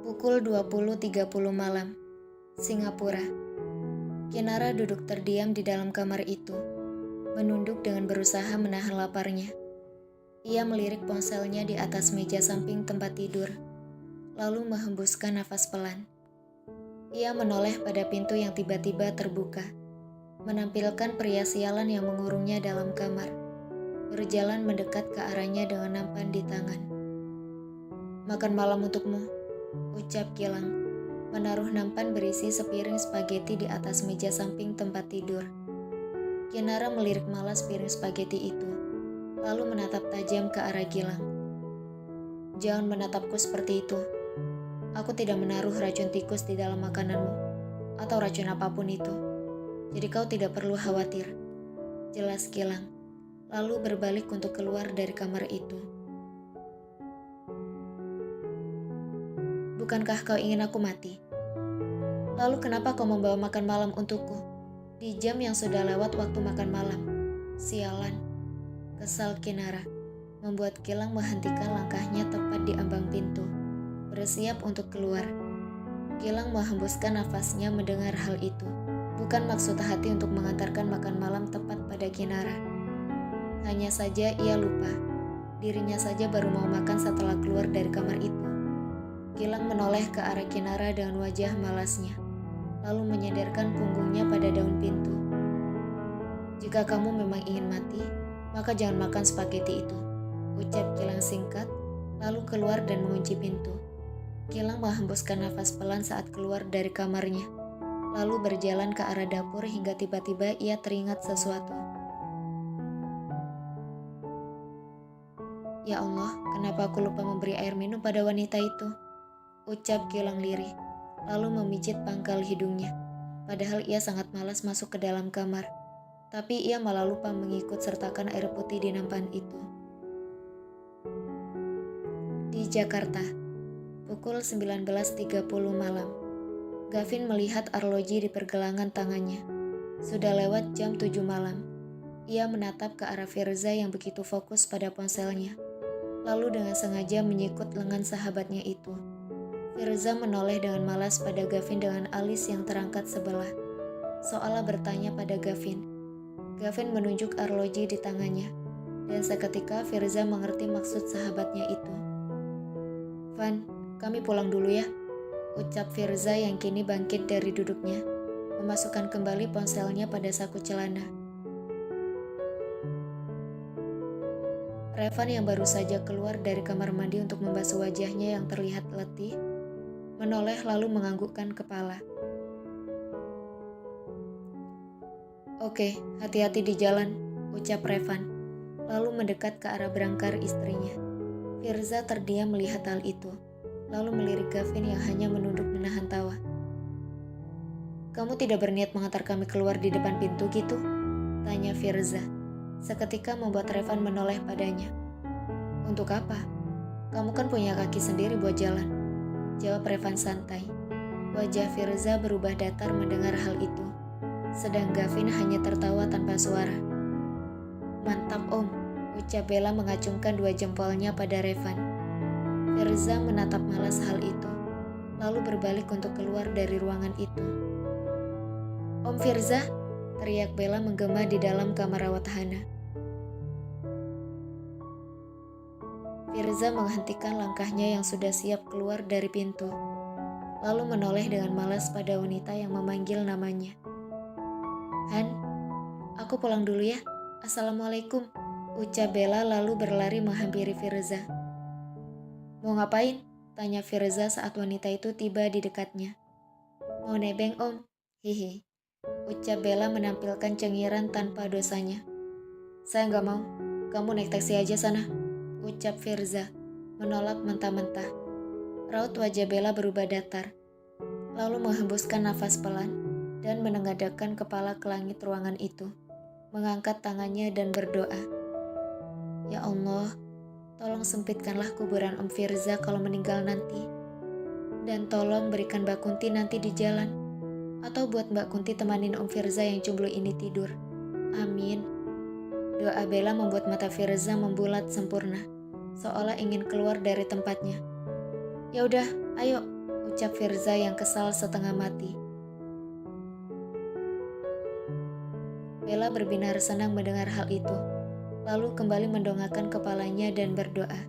Pukul 20.30 malam, Singapura. Kinara duduk terdiam di dalam kamar itu, menunduk dengan berusaha menahan laparnya. Ia melirik ponselnya di atas meja samping tempat tidur, lalu menghembuskan nafas pelan. Ia menoleh pada pintu yang tiba-tiba terbuka, menampilkan pria sialan yang mengurungnya dalam kamar, berjalan mendekat ke arahnya dengan nampan di tangan. "Makan malam untukmu," ucap Gilang, menaruh nampan berisi sepiring spaghetti di atas meja samping tempat tidur. Kinara melirik malas piring spaghetti itu, lalu menatap tajam ke arah Gilang. "Jangan menatapku seperti itu. Aku tidak menaruh racun tikus di dalam makananmu, atau racun apapun itu. Jadi kau tidak perlu khawatir," jelas Gilang, lalu berbalik untuk keluar dari kamar itu. "Bukankah kau ingin aku mati? Lalu kenapa kau membawa makan malam untukku di jam yang sudah lewat waktu makan malam? Sialan," kesal Kinara, membuat Gilang menghentikan langkahnya tepat di ambang pintu, bersiap untuk keluar. Gilang menghembuskan nafasnya mendengar hal itu. Bukan maksud hati untuk mengantarkan makan malam tepat pada Kinara. Hanya saja ia lupa, dirinya saja baru mau makan setelah keluar dari kamar itu. Gilang menoleh ke arah Kinara dengan wajah malasnya, lalu menyandarkan punggungnya pada daun pintu. "Jika kamu memang ingin mati, maka jangan makan spaghetti itu," ucap Gilang singkat, lalu keluar dan mengunci pintu. Gilang menghembuskan nafas pelan saat keluar dari kamarnya, lalu berjalan ke arah dapur hingga tiba-tiba ia teringat sesuatu. "Ya Allah, kenapa aku lupa memberi air minum pada wanita itu?" ucap Gilang lirih, lalu memijit pangkal hidungnya. Padahal ia sangat malas masuk ke dalam kamar, tapi ia malah lupa mengikut sertakan air putih di nampan itu. Di Jakarta, pukul 19.30 malam. Gavin melihat arloji di pergelangan tangannya. Sudah lewat jam 7 malam. Ia menatap ke arah Firza yang begitu fokus pada ponselnya, lalu dengan sengaja menyikut lengan sahabatnya itu. Firza menoleh dengan malas pada Gavin dengan alis yang terangkat sebelah, seolah bertanya pada Gavin. Gavin menunjuk arloji di tangannya, dan seketika Firza mengerti maksud sahabatnya itu. "Van, kami pulang dulu ya," ucap Firza yang kini bangkit dari duduknya, memasukkan kembali ponselnya pada saku celana. Revan yang baru saja keluar dari kamar mandi untuk membasuh wajahnya yang terlihat letih, menoleh lalu menganggukkan kepala. "Oke, hati-hati di jalan," ucap Revan, lalu mendekat ke arah berangkar istrinya. Firza terdiam melihat hal itu, lalu melirik Gavin yang hanya menunduk menahan tawa. "Kamu tidak berniat mengantar kami keluar di depan pintu gitu?" tanya Firza, seketika membuat Revan menoleh padanya. "Untuk apa? Kamu kan punya kaki sendiri buat jalan," jawab Revan santai. Wajah Firza berubah datar mendengar hal itu, sedang Gavin hanya tertawa tanpa suara. "Mantap Om," ucap Bella mengacungkan dua jempolnya pada Revan. Firza menatap malas hal itu, lalu berbalik untuk keluar dari ruangan itu. "Om Firza!" teriak Bella menggema di dalam kamar rawat Hana. Firza menghentikan langkahnya yang sudah siap keluar dari pintu, lalu menoleh dengan malas pada wanita yang memanggil namanya. "Han, aku pulang dulu ya. Assalamualaikum," ucap Bella lalu berlari menghampiri Firza. "Mau ngapain?" tanya Firza saat wanita itu tiba di dekatnya. "Mau nebeng Om, hihi," ucap Bella menampilkan cengiran tanpa dosanya. "Saya nggak mau, kamu naik taksi aja sana," ucap Firza, menolak mentah-mentah. Raut wajah Bella berubah datar, lalu menghembuskan nafas pelan dan menengadahkan kepala ke langit ruangan itu, mengangkat tangannya dan berdoa. "Ya Allah, tolong sempitkanlah kuburan Om Firza kalau meninggal nanti. Dan tolong berikan Mbak Kunti nanti di jalan. Atau buat Mbak Kunti temanin Om Firza yang jomblo ini tidur. Amin." Doa Bella membuat mata Firza membulat sempurna, seolah ingin keluar dari tempatnya. "Ya udah, ayo," ucap Firza yang kesal setengah mati. Bella berbinar senang mendengar hal itu, lalu kembali mendongakkan kepalanya dan berdoa.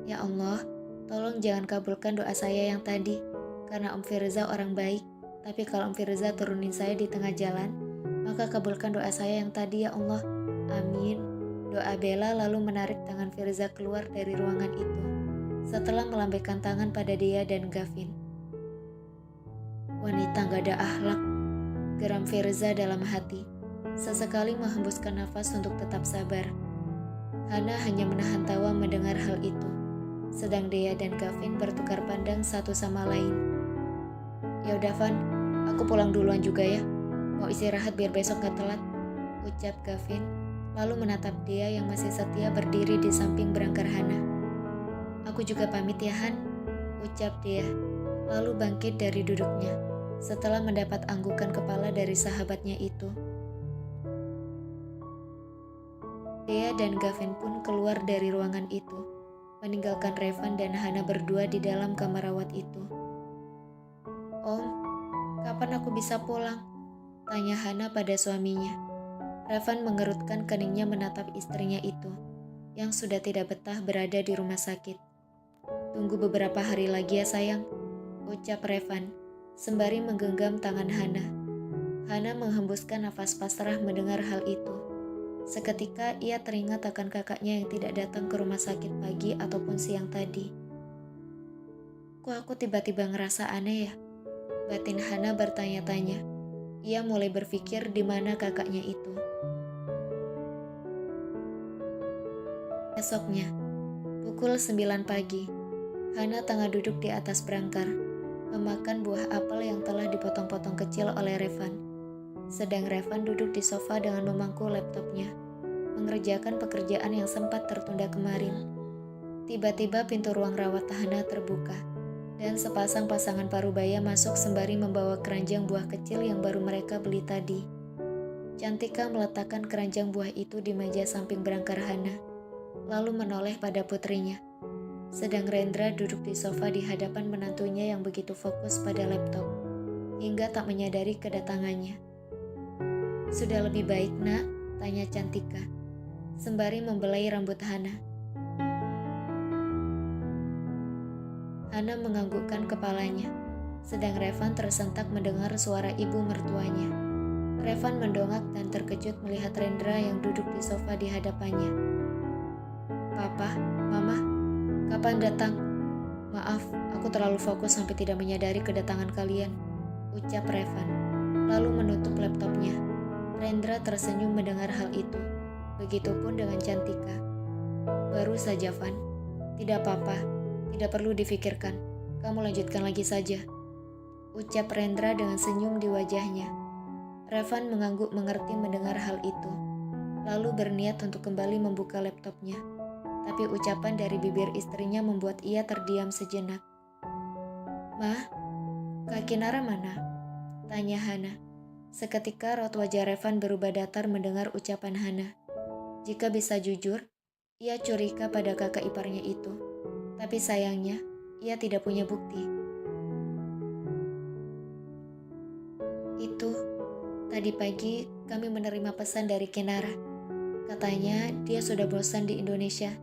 Ya Allah, tolong jangan kabulkan doa saya yang tadi, karena Om Firza orang baik, tapi kalau Om Firza turunin saya di tengah jalan, maka kabulkan doa saya yang tadi ya Allah. Amin. Doa Bella lalu menarik tangan Firza keluar dari ruangan itu, setelah melambaikan tangan pada dia dan Gavin. Wanita gak ada akhlak, geram Firza dalam hati. Sesekali menghembuskan nafas untuk tetap sabar. Hana hanya menahan tawa mendengar hal itu, sedang Dea dan Gavin bertukar pandang satu sama lain. Ya udah Van, aku pulang duluan juga ya. Mau istirahat biar besok gak telat, ucap Gavin, lalu menatap Dea yang masih setia berdiri di samping berangkar Hana. Aku juga pamit ya Han, ucap Dea, lalu bangkit dari duduknya, setelah mendapat anggukan kepala dari sahabatnya itu. Dea dan Gavin pun keluar dari ruangan itu, meninggalkan Revan dan Hana berdua di dalam kamar rawat itu. Om, kapan aku bisa pulang? Tanya Hana pada suaminya. Revan mengerutkan keningnya menatap istrinya itu, yang sudah tidak betah berada di rumah sakit. Tunggu beberapa hari lagi ya sayang, ucap Revan, sembari menggenggam tangan Hana. Hana menghembuskan nafas pasrah mendengar hal itu. Seketika ia teringat akan kakaknya yang tidak datang ke rumah sakit pagi ataupun siang tadi. Kok aku tiba-tiba ngerasa aneh ya? Batin Hana bertanya-tanya. Ia mulai berpikir di mana kakaknya itu. Esoknya, pukul 9 pagi, Hana tengah duduk di atas berangkar, memakan buah apel yang telah dipotong-potong kecil oleh Revan. Sedang Revan duduk di sofa dengan memangku laptopnya, mengerjakan pekerjaan yang sempat tertunda kemarin. Tiba-tiba pintu ruang rawat Hana terbuka, dan sepasang pasangan parubaya masuk sembari membawa keranjang buah kecil yang baru mereka beli tadi. Cantika meletakkan keranjang buah itu di meja samping berangkar Hana, lalu menoleh pada putrinya. Sedang Rendra duduk di sofa di hadapan menantunya yang begitu fokus pada laptop, hingga tak menyadari kedatangannya. Sudah lebih baik nak? Tanya Cantika, sembari membelai rambut Hana. Hana menganggukkan kepalanya, sedang Revan tersentak mendengar suara ibu mertuanya. Revan mendongak dan terkejut melihat Rendra yang duduk di sofa di hadapannya. Papa, Mama, kapan datang? Maaf, aku terlalu fokus sampai tidak menyadari kedatangan kalian, ucap Revan, lalu menutup laptopnya. Rendra tersenyum mendengar hal itu, begitupun dengan Cantika. Baru saja Van, tidak apa-apa, tidak perlu difikirkan, kamu lanjutkan lagi saja, ucap Rendra dengan senyum di wajahnya. Revan mengangguk mengerti mendengar hal itu, lalu berniat untuk kembali membuka laptopnya. Tapi ucapan dari bibir istrinya membuat ia terdiam sejenak. Ma, Kak Kinara mana? Tanya Hana. Seketika raut wajah Revan berubah datar mendengar ucapan Hana. Jika bisa jujur, ia curiga pada kakak iparnya itu. Tapi sayangnya, ia tidak punya bukti. Itu, tadi pagi kami menerima pesan dari Kinara. Katanya dia sudah bosan di Indonesia.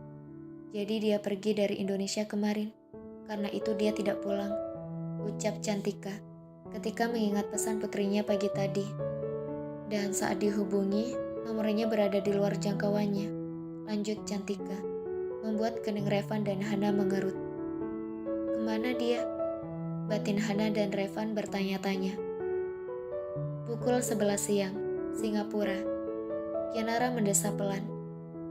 Jadi dia pergi dari Indonesia kemarin. Karena itu dia tidak pulang, ucap Cantika ketika mengingat pesan putrinya pagi tadi. Dan saat dihubungi, nomornya berada di luar jangkauannya, lanjut Cantika, membuat kening Revan dan Hana mengerut. Kemana dia? Batin Hana dan Revan bertanya-tanya. Pukul 11 siang, Singapura. Kinara mendesah pelan,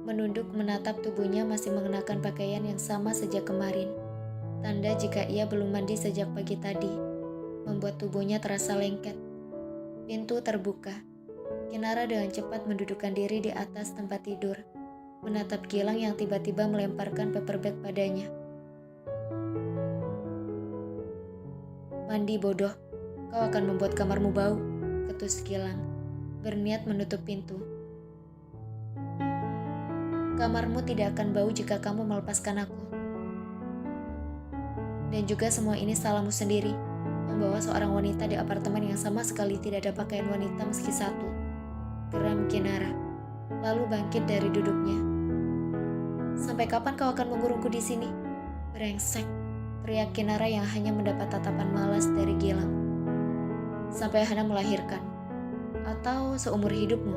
menunduk menatap tubuhnya masih mengenakan pakaian yang sama sejak kemarin. Tanda jika ia belum mandi sejak pagi tadi, membuat tubuhnya terasa lengket. Pintu terbuka. Kinara dengan cepat mendudukkan diri di atas tempat tidur, menatap Gilang yang tiba-tiba melemparkan paper bag padanya. Mandi bodoh, kau akan membuat kamarmu bau, ketus Gilang, berniat menutup pintu. Kamarmu tidak akan bau jika kamu melepaskan aku. Dan juga semua ini salahmu sendiri, membawa seorang wanita di apartemen yang sama sekali tidak ada pakaian wanita meski satu. Geram Kinara, lalu bangkit dari duduknya. Sampai kapan kau akan mengurungku di sini? Brengsek, teriak Kinara yang hanya mendapat tatapan malas dari Gilang. Sampai Hana melahirkan. Atau seumur hidupmu?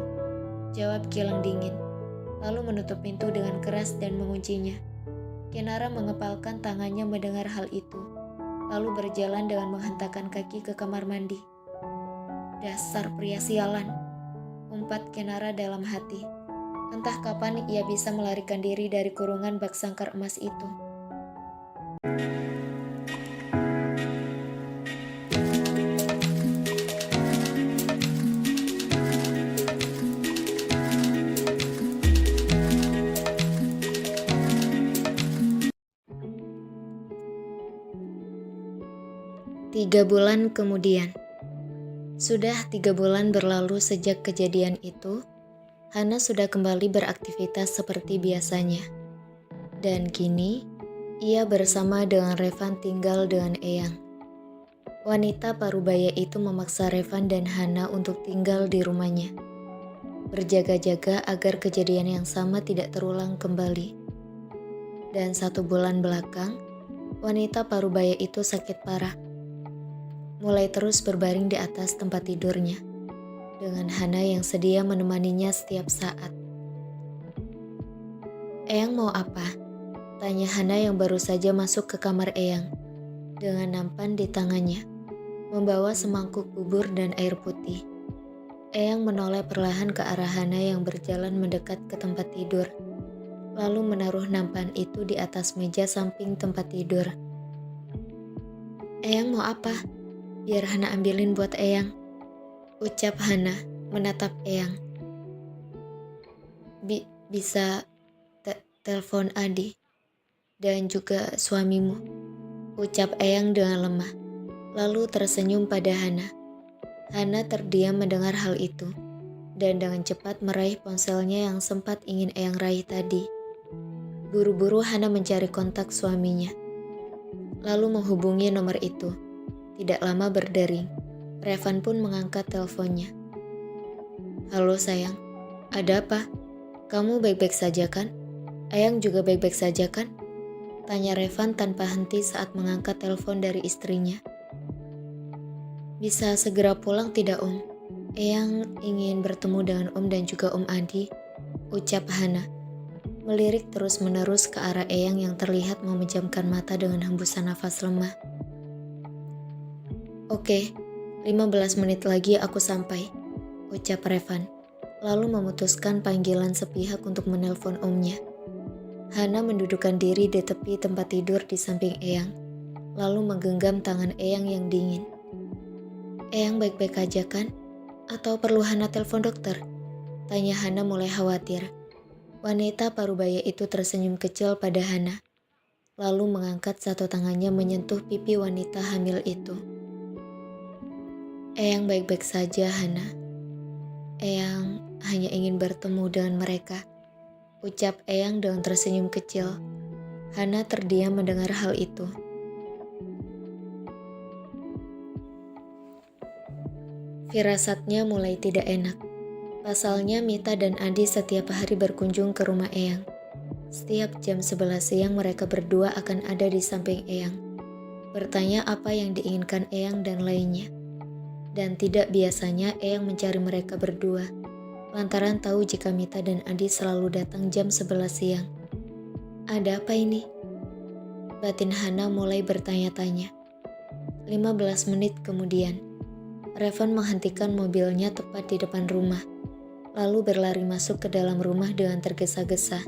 Jawab Gilang dingin, lalu menutup pintu dengan keras dan menguncinya. Kinara mengepalkan tangannya mendengar hal itu, lalu berjalan dengan menghentakkan kaki ke kamar mandi. Dasar pria sialan, umpat Kinara dalam hati. Entah kapan ia bisa melarikan diri dari kurungan bak sangkar emas itu. Tiga bulan kemudian. Sudah 3 bulan berlalu sejak kejadian itu. Hana sudah kembali beraktivitas seperti biasanya. Dan kini, ia bersama dengan Revan tinggal dengan Eyang. Wanita parubaya itu memaksa Revan dan Hana untuk tinggal di rumahnya, berjaga-jaga agar kejadian yang sama tidak terulang kembali. Dan 1 bulan belakang, wanita parubaya itu sakit parah. Mulai terus berbaring di atas tempat tidurnya, dengan Hana yang sedia menemaninya setiap saat. Eyang mau apa? Tanya Hana yang baru saja masuk ke kamar Eyang, dengan nampan di tangannya, membawa semangkuk bubur dan air putih. Eyang menoleh perlahan ke arah Hana yang berjalan mendekat ke tempat tidur, lalu menaruh nampan itu di atas meja samping tempat tidur. Eyang mau apa? Biar Hana ambilin buat Eyang, ucap Hana menatap Eyang. Bisa telepon Adi dan juga suamimu, ucap Eyang dengan lemah, lalu tersenyum pada Hana. Hana terdiam mendengar hal itu, dan dengan cepat meraih ponselnya yang sempat ingin Eyang raih tadi. Buru-buru Hana mencari kontak suaminya, lalu menghubungi nomor itu. Tidak lama berdering, Revan pun mengangkat teleponnya. Halo sayang, ada apa? Kamu baik-baik saja kan? Eyang juga baik-baik saja kan? Tanya Revan tanpa henti saat mengangkat telepon dari istrinya. Bisa segera pulang tidak Om? Eyang ingin bertemu dengan Om dan juga Om Adi, ucap Hana. Melirik terus-menerus ke arah Eyang yang terlihat memejamkan mata dengan hembusan nafas lemah. Oke, 15 menit lagi aku sampai, ucap Revan, lalu memutuskan panggilan sepihak untuk menelpon omnya. Hana mendudukkan diri di tepi tempat tidur di samping Eyang, lalu menggenggam tangan Eyang yang dingin. Eyang baik-baik aja kan? Atau perlu Hana telepon dokter? Tanya Hana mulai khawatir. Wanita parubaya itu tersenyum kecil pada Hana, lalu mengangkat satu tangannya menyentuh pipi wanita hamil itu. Eyang baik-baik saja, Hana. Eyang hanya ingin bertemu dengan mereka, ucap Eyang dengan tersenyum kecil. Hana terdiam mendengar hal itu. Firasatnya mulai tidak enak. Pasalnya Mita dan Adi setiap hari berkunjung ke rumah Eyang. Setiap jam 11 siang mereka berdua akan ada di samping Eyang, bertanya apa yang diinginkan Eyang dan lainnya. Dan tidak biasanya Eyang mencari mereka berdua, lantaran tahu jika Mita dan Adi selalu datang jam 11 siang. Ada apa ini? Batin Hana mulai bertanya-tanya. 15 menit kemudian, Revan menghentikan mobilnya tepat di depan rumah, lalu berlari masuk ke dalam rumah dengan tergesa-gesa.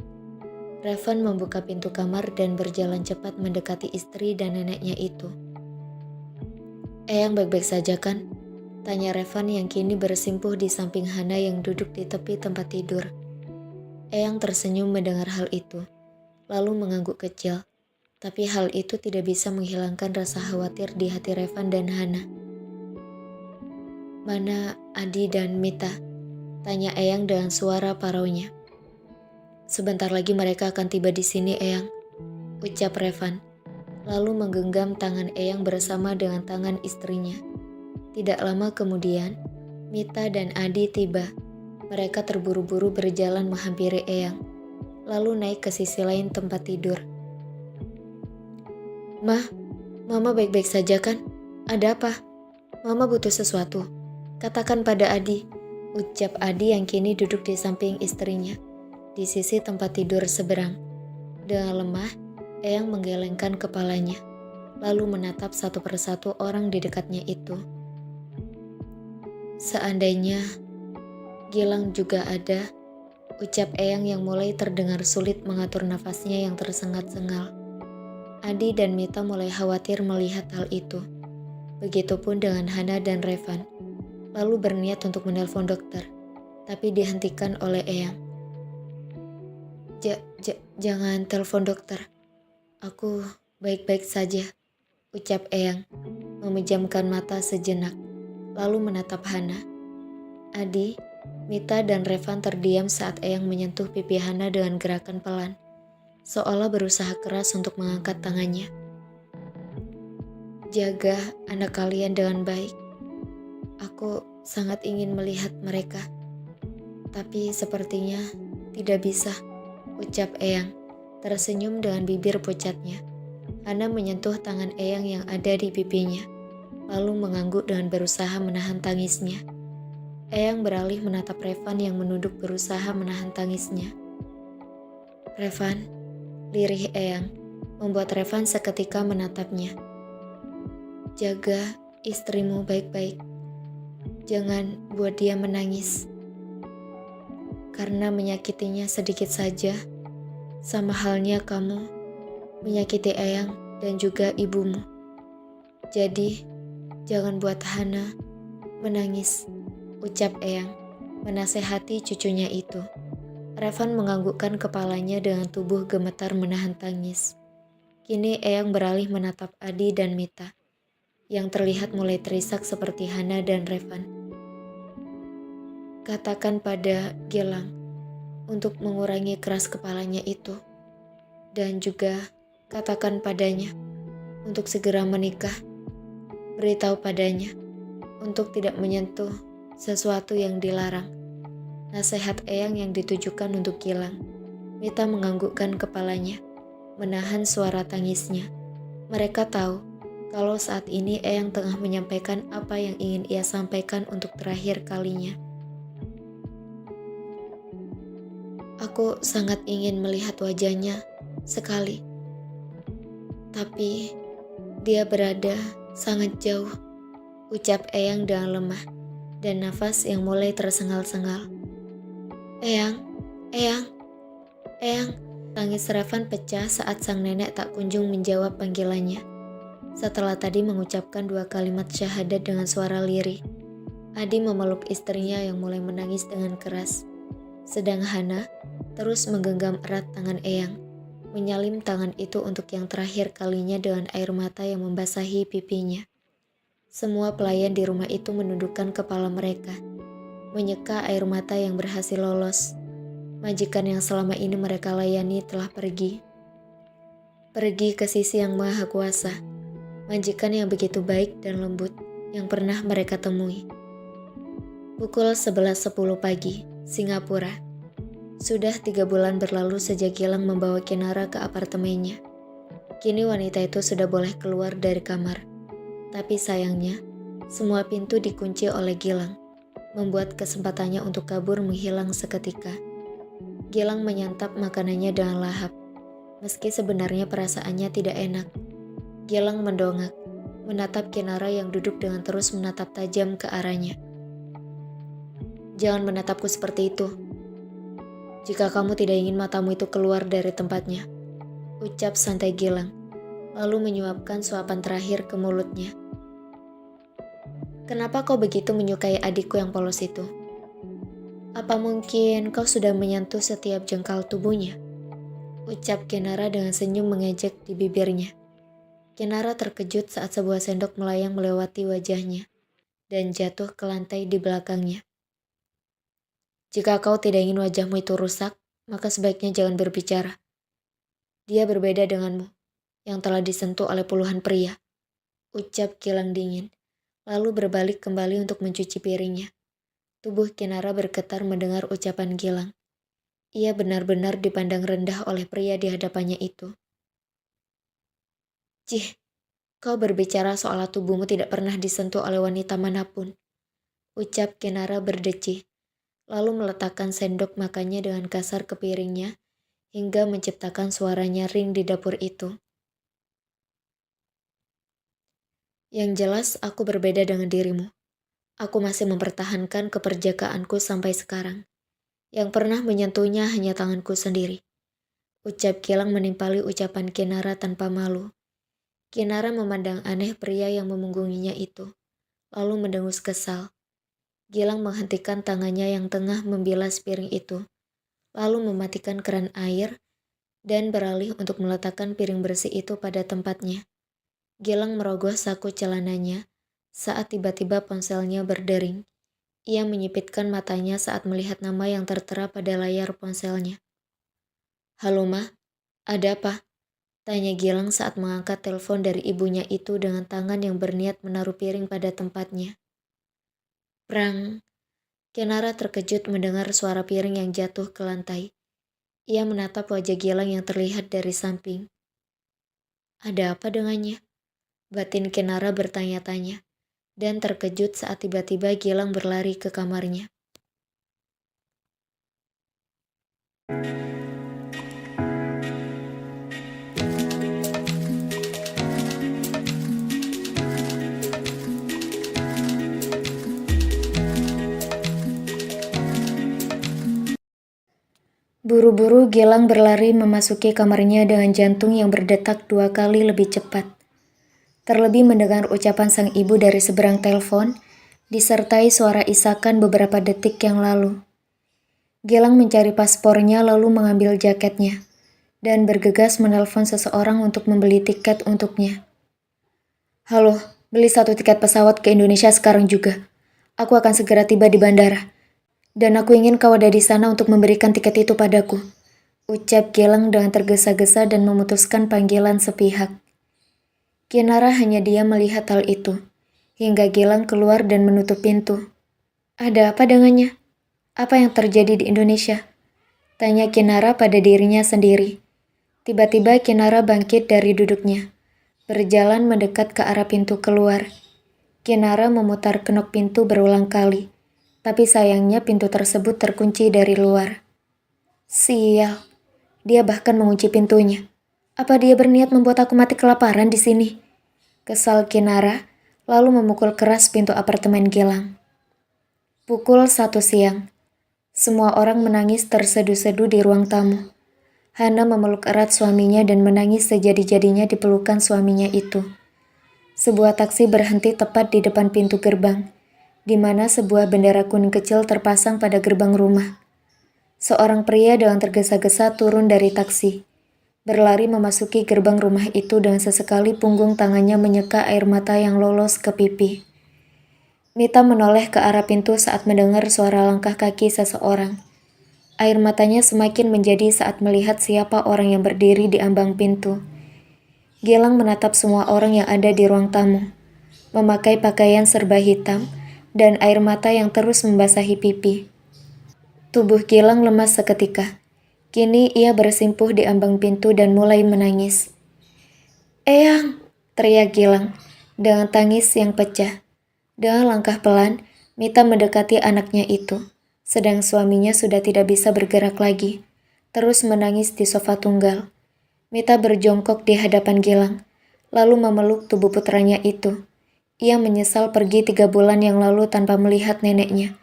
Revan membuka pintu kamar dan berjalan cepat mendekati istri dan neneknya itu. Eyang baik-baik saja kan? Tanya Revan yang kini bersimpuh di samping Hana yang duduk di tepi tempat tidur. Eyang tersenyum mendengar hal itu, lalu mengangguk kecil. Tapi hal itu tidak bisa menghilangkan rasa khawatir di hati Revan dan Hana. Mana Adi dan Mita? Tanya Eyang dengan suara paraunya. Sebentar lagi mereka akan tiba di sini, Eyang, ucap Revan. lalu menggenggam tangan Eyang bersama dengan tangan istrinya. Tidak lama kemudian, Mita dan Adi tiba. Mereka terburu-buru berjalan menghampiri Eyang, lalu naik ke sisi lain tempat tidur. "Mah, Mama baik-baik saja kan? Ada apa? Mama butuh sesuatu. Katakan pada Adi," ucap Adi yang kini duduk di samping istrinya, di sisi tempat tidur seberang. Dengan lemah, Eyang menggelengkan kepalanya, lalu menatap satu persatu orang di dekatnya itu. "Seandainya Gilang juga ada," ucap Eyang yang mulai terdengar sulit mengatur nafasnya yang tersengat-sengal. Adi dan Mita mulai khawatir melihat hal itu. Begitupun dengan Hana dan Revan. Lalu berniat untuk menelpon dokter, tapi dihentikan oleh Eyang. Jangan telepon dokter. Aku baik-baik saja," ucap Eyang, memejamkan mata sejenak, lalu menatap Hana. Adi, Mita dan Revan terdiam saat Eyang menyentuh pipi Hana dengan gerakan pelan, seolah berusaha keras untuk mengangkat tangannya. "Jaga anak kalian dengan baik. Aku sangat ingin melihat mereka, tapi sepertinya tidak bisa," ucap Eyang, tersenyum dengan bibir pucatnya. Hana menyentuh tangan Eyang yang ada di pipinya, lalu mengangguk dengan berusaha menahan tangisnya. Eyang beralih menatap Revan yang menunduk berusaha menahan tangisnya. "Revan," lirih Eyang, membuat Revan seketika menatapnya. "Jaga istrimu baik-baik. Jangan buat dia menangis. Karena menyakitinya sedikit saja, sama halnya kamu menyakiti Eyang dan juga ibumu. Jadi, jangan buat Hana menangis," ucap Eyang, menasehati cucunya itu. Revan menganggukkan kepalanya dengan tubuh gemetar menahan tangis. Kini Eyang beralih menatap Adi dan Mita, yang terlihat mulai terisak seperti Hana dan Revan. "Katakan pada Gilang untuk mengurangi keras kepalanya itu. Dan juga katakan padanya untuk segera menikah. Beritahu padanya untuk tidak menyentuh sesuatu yang dilarang," nasihat Eyang yang ditujukan untuk Gilang. Mita menganggukkan kepalanya, menahan suara tangisnya. Mereka tahu kalau saat ini Eyang tengah menyampaikan apa yang ingin ia sampaikan untuk terakhir kalinya. "Aku sangat ingin melihat wajahnya sekali. Tapi dia berada sangat jauh," ucap Eyang dengan lemah dan nafas yang mulai tersengal-sengal. "Eyang, Eyang, Eyang," tangis Revan pecah saat sang nenek tak kunjung menjawab panggilannya. Setelah tadi mengucapkan 2 kalimat syahadat dengan suara lirih, Adi memeluk istrinya yang mulai menangis dengan keras. Sedang Hana terus menggenggam erat tangan Eyang, menyalin tangan itu untuk yang terakhir kalinya dengan air mata yang membasahi pipinya. Semua pelayan di rumah itu menundukkan kepala mereka, menyeka air mata yang berhasil lolos. Majikan yang selama ini mereka layani telah pergi. Pergi ke sisi yang maha kuasa. Majikan yang begitu baik dan lembut yang pernah mereka temui. Pukul 11.10 pagi, Singapura. Sudah 3 bulan berlalu sejak Gilang membawa Kinara ke apartemennya. Kini wanita itu sudah boleh keluar dari kamar. Tapi sayangnya, semua pintu dikunci oleh Gilang, membuat kesempatannya untuk kabur menghilang seketika. Gilang menyantap makanannya dengan lahap, meski sebenarnya perasaannya tidak enak. Gilang mendongak, menatap Kinara yang duduk dengan terus menatap tajam ke arahnya. "Jangan menatapku seperti itu. Jika kamu tidak ingin matamu itu keluar dari tempatnya," ucap santai Gilang, lalu menyuapkan suapan terakhir ke mulutnya. "Kenapa kau begitu menyukai adikku yang polos itu? Apa mungkin kau sudah menyentuh setiap jengkal tubuhnya?" ucap Kinara dengan senyum mengejek di bibirnya. Kinara terkejut saat sebuah sendok melayang melewati wajahnya dan jatuh ke lantai di belakangnya. "Jika kau tidak ingin wajahmu itu rusak, maka sebaiknya jangan berbicara. Dia berbeda denganmu. yang telah disentuh oleh puluhan pria, ucap Gilang dingin, lalu berbalik kembali untuk mencuci piringnya. Tubuh Kinara bergetar mendengar ucapan Gilang. Ia benar-benar dipandang rendah oleh pria di hadapannya itu. Cih, kau berbicara soal tubuhmu tidak pernah disentuh oleh wanita manapun, ucap Kinara berdecih, lalu meletakkan sendok makannya dengan kasar ke piringnya, hingga menciptakan suara nyaring di dapur itu. Yang jelas aku berbeda dengan dirimu. Aku masih mempertahankan keperjakaanku sampai sekarang. Yang pernah menyentuhnya hanya tanganku sendiri. Ucap Gilang menimpali ucapan Kinara tanpa malu. Kinara memandang aneh pria yang memunggunginya itu, lalu mendengus kesal. Gilang menghentikan tangannya yang tengah membilas piring itu, lalu mematikan keran air, dan beralih untuk meletakkan piring bersih itu pada tempatnya. Gilang merogoh saku celananya saat tiba-tiba ponselnya berdering. Ia menyipitkan matanya saat melihat nama yang tertera pada layar ponselnya. Halo Ma, ada apa? Tanya Gilang saat mengangkat telepon dari ibunya itu dengan tangan yang berniat menaruh piring pada tempatnya. Prang. Kinara terkejut mendengar suara piring yang jatuh ke lantai. Ia menatap wajah Gilang yang terlihat dari samping. Ada apa dengannya? Batin Kinara bertanya-tanya, dan terkejut saat tiba-tiba Gilang berlari ke kamarnya. Buru-buru Gilang berlari memasuki kamarnya dengan jantung yang berdetak 2 kali lebih cepat. Terlebih mendengar ucapan sang ibu dari seberang telepon, disertai suara isakan beberapa detik yang lalu. Gilang mencari paspornya lalu mengambil jaketnya, dan bergegas menelpon seseorang untuk membeli tiket untuknya. Halo, beli 1 tiket pesawat ke Indonesia sekarang juga. Aku akan segera tiba di bandara. Dan aku ingin kau ada di sana untuk memberikan tiket itu padaku, ucap Gilang dengan tergesa-gesa dan memutuskan panggilan sepihak. Kinara hanya diam melihat hal itu, hingga Gilang keluar dan menutup pintu. Ada apa dengannya? Apa yang terjadi di Indonesia? Tanya Kinara pada dirinya sendiri. Tiba-tiba Kinara bangkit dari duduknya, berjalan mendekat ke arah pintu keluar. Kinara memutar kenop pintu berulang kali. Tapi sayangnya pintu tersebut terkunci dari luar. Sial, dia bahkan mengunci pintunya. Apa dia berniat membuat aku mati kelaparan di sini? Kesal Kinara, lalu memukul keras pintu apartemen Gilang. Pukul 1 siang. Semua orang menangis terseduh-seduh di ruang tamu. Hana memeluk erat suaminya dan menangis sejadi-jadinya di pelukan suaminya itu. Sebuah taksi berhenti tepat di depan pintu gerbang, di mana sebuah bendera kuning kecil terpasang pada gerbang rumah. Seorang pria dengan tergesa-gesa turun dari taksi, berlari memasuki gerbang rumah itu dan sesekali punggung tangannya menyeka air mata yang lolos ke pipi. Mita menoleh ke arah pintu saat mendengar suara langkah kaki seseorang. Air matanya semakin menjadi saat melihat siapa orang yang berdiri di ambang pintu. Gilang menatap semua orang yang ada di ruang tamu, memakai pakaian serba hitam, dan air mata yang terus membasahi pipi. Tubuh Gilang lemas seketika. Kini ia bersimpuh di ambang pintu dan mulai menangis. Eyang! Teriak Gilang dengan tangis yang pecah. Dengan langkah pelan, Mita mendekati anaknya itu, sedang suaminya sudah tidak bisa bergerak lagi, terus menangis di sofa tunggal. Mita berjongkok di hadapan Gilang, lalu memeluk tubuh putranya itu. Ia menyesal pergi 3 bulan yang lalu tanpa melihat neneknya.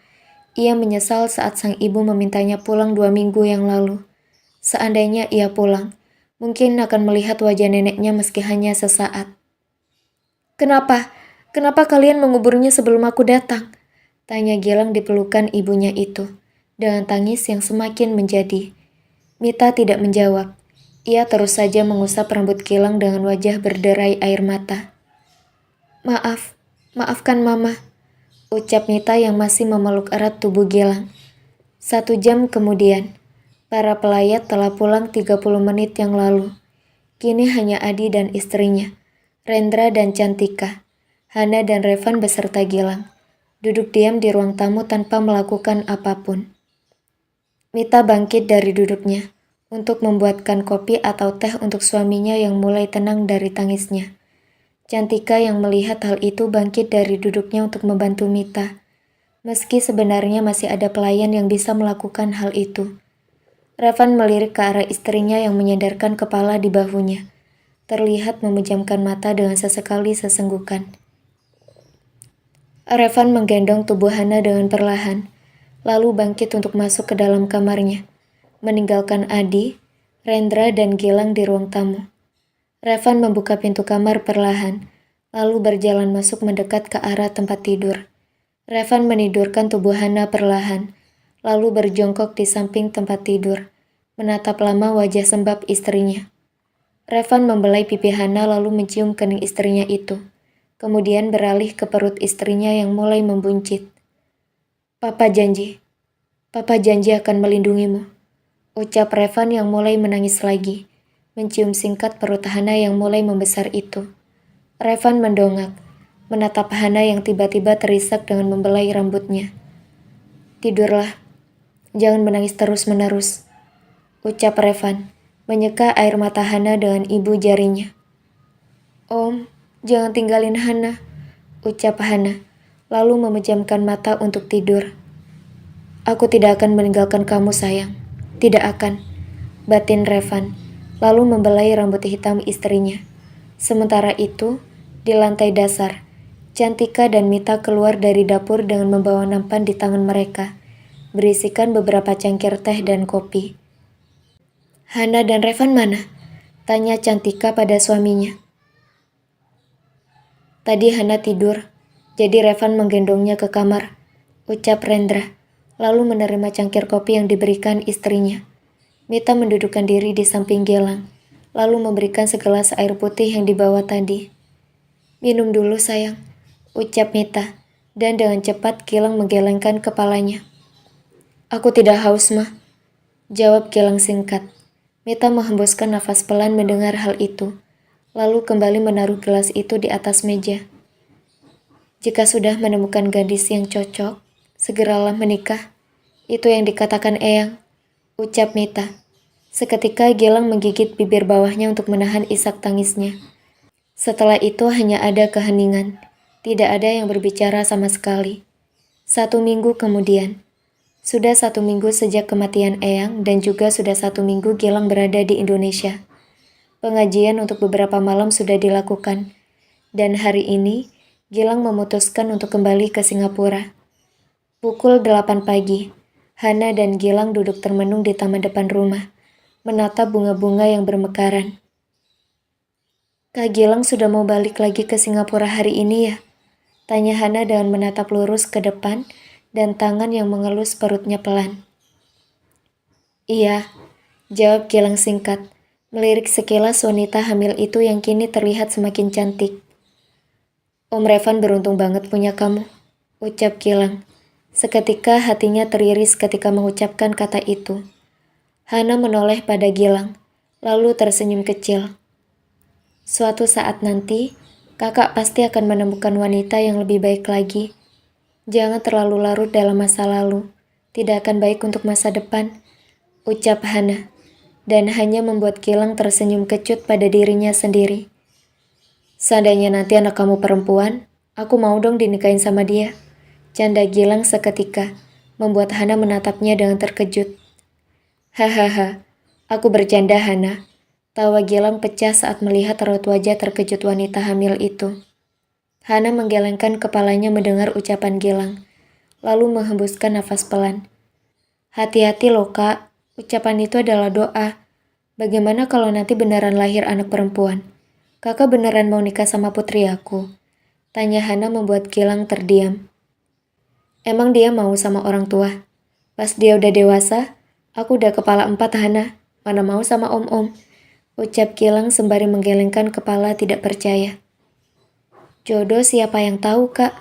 Ia menyesal saat sang ibu memintanya pulang 2 minggu yang lalu. Seandainya ia pulang, mungkin akan melihat wajah neneknya meski hanya sesaat. Kenapa? Kenapa kalian menguburnya sebelum aku datang? Tanya Gilang di pelukan ibunya itu, dengan tangis yang semakin menjadi. Mita tidak menjawab. Ia terus saja mengusap rambut Gilang dengan wajah berderai air mata. Maafkan Mama, ucap Mita yang masih memeluk erat tubuh Gilang. 1 jam kemudian, para pelayat telah pulang 30 menit yang lalu. Kini hanya Adi dan istrinya, Rendra dan Cantika, Hana dan Revan beserta Gilang, duduk diam di ruang tamu tanpa melakukan apapun. Mita bangkit dari duduknya untuk membuatkan kopi atau teh untuk suaminya yang mulai tenang dari tangisnya. Cantika yang melihat hal itu bangkit dari duduknya untuk membantu Mita, meski sebenarnya masih ada pelayan yang bisa melakukan hal itu. Revan melirik ke arah istrinya yang menyandarkan kepala di bahunya, terlihat memejamkan mata dengan sesekali sesenggukan. Revan menggendong tubuh Hana dengan perlahan, lalu bangkit untuk masuk ke dalam kamarnya, meninggalkan Adi, Rendra, dan Gilang di ruang tamu. Revan membuka pintu kamar perlahan, lalu berjalan masuk mendekat ke arah tempat tidur. Revan menidurkan tubuh Hana perlahan, lalu berjongkok di samping tempat tidur, menatap lama wajah sembab istrinya. Revan membelai pipi Hana lalu mencium kening istrinya itu, kemudian beralih ke perut istrinya yang mulai membuncit. Papa janji akan melindungimu, ucap Revan yang mulai menangis lagi, mencium singkat perut Hana yang mulai membesar itu. Revan mendongak, menatap Hana yang tiba-tiba terisak dengan membelai rambutnya. Tidurlah, jangan menangis terus-menerus, ucap Revan, menyeka air mata Hana dengan ibu jarinya. Om, jangan tinggalin Hana, ucap Hana, lalu memejamkan mata untuk tidur. Aku tidak akan meninggalkan kamu sayang, tidak akan, batin Revan, lalu membelai rambut hitam istrinya. Sementara itu, di lantai dasar, Cantika dan Mita keluar dari dapur dengan membawa nampan di tangan mereka, berisikan beberapa cangkir teh dan kopi. Hana dan Revan mana? Tanya Cantika pada suaminya. Tadi Hana tidur, jadi Revan menggendongnya ke kamar, ucap Rendra, lalu menerima cangkir kopi yang diberikan istrinya. Mita mendudukkan diri di samping Gilang, lalu memberikan segelas air putih yang dibawa tadi. Minum dulu sayang, ucap Mita, dan dengan cepat Gilang menggelengkan kepalanya. Aku tidak haus mah, jawab Gilang singkat. Mita menghembuskan nafas pelan mendengar hal itu, lalu kembali menaruh gelas itu di atas meja. Jika sudah menemukan gadis yang cocok, segeralah menikah. Itu yang dikatakan Eyang, ucap Mita. Seketika Gilang menggigit bibir bawahnya untuk menahan isak tangisnya. Setelah itu hanya ada keheningan, tidak ada yang berbicara sama sekali. 1 minggu kemudian. Sudah 1 minggu sejak kematian Eyang dan juga sudah 1 minggu Gilang berada di Indonesia. Pengajian untuk beberapa malam sudah dilakukan, dan hari ini Gilang memutuskan untuk kembali ke Singapura. Pukul 8 pagi, Hana dan Gilang duduk termenung di taman depan rumah, menatap bunga-bunga yang bermekaran. Kak Gilang sudah mau balik lagi ke Singapura hari ini ya? Tanya Hana dengan menatap lurus ke depan, dan tangan yang mengelus perutnya pelan. Iya, jawab Gilang singkat, melirik sekilas wanita hamil itu yang kini terlihat semakin cantik. Om Revan beruntung banget punya kamu, ucap Gilang. Seketika hatinya teriris ketika mengucapkan kata itu. Hana menoleh pada Gilang, lalu tersenyum kecil. Suatu saat nanti, kakak pasti akan menemukan wanita yang lebih baik lagi. Jangan terlalu larut dalam masa lalu, tidak akan baik untuk masa depan, ucap Hana, dan hanya membuat Gilang tersenyum kecut pada dirinya sendiri. Seandainya nanti anak kamu perempuan, aku mau dong dinikahin sama dia, canda Gilang seketika, membuat Hana menatapnya dengan terkejut. Hahaha, aku bercanda Hana, tawa Gilang pecah saat melihat raut wajah terkejut wanita hamil itu. Hana menggelengkan kepalanya mendengar ucapan Gilang, lalu menghembuskan nafas pelan. Hati-hati loh kak, ucapan itu adalah doa. Bagaimana kalau nanti beneran lahir anak perempuan? Kakak beneran mau nikah sama putri aku? Tanya Hana membuat Gilang terdiam. Emang dia mau sama orang tua? Pas dia udah dewasa, aku udah kepala 4 Hana, mana mau sama om-om? Ucap Gilang sembari menggelengkan kepala tidak percaya. Jodoh siapa yang tahu, Kak?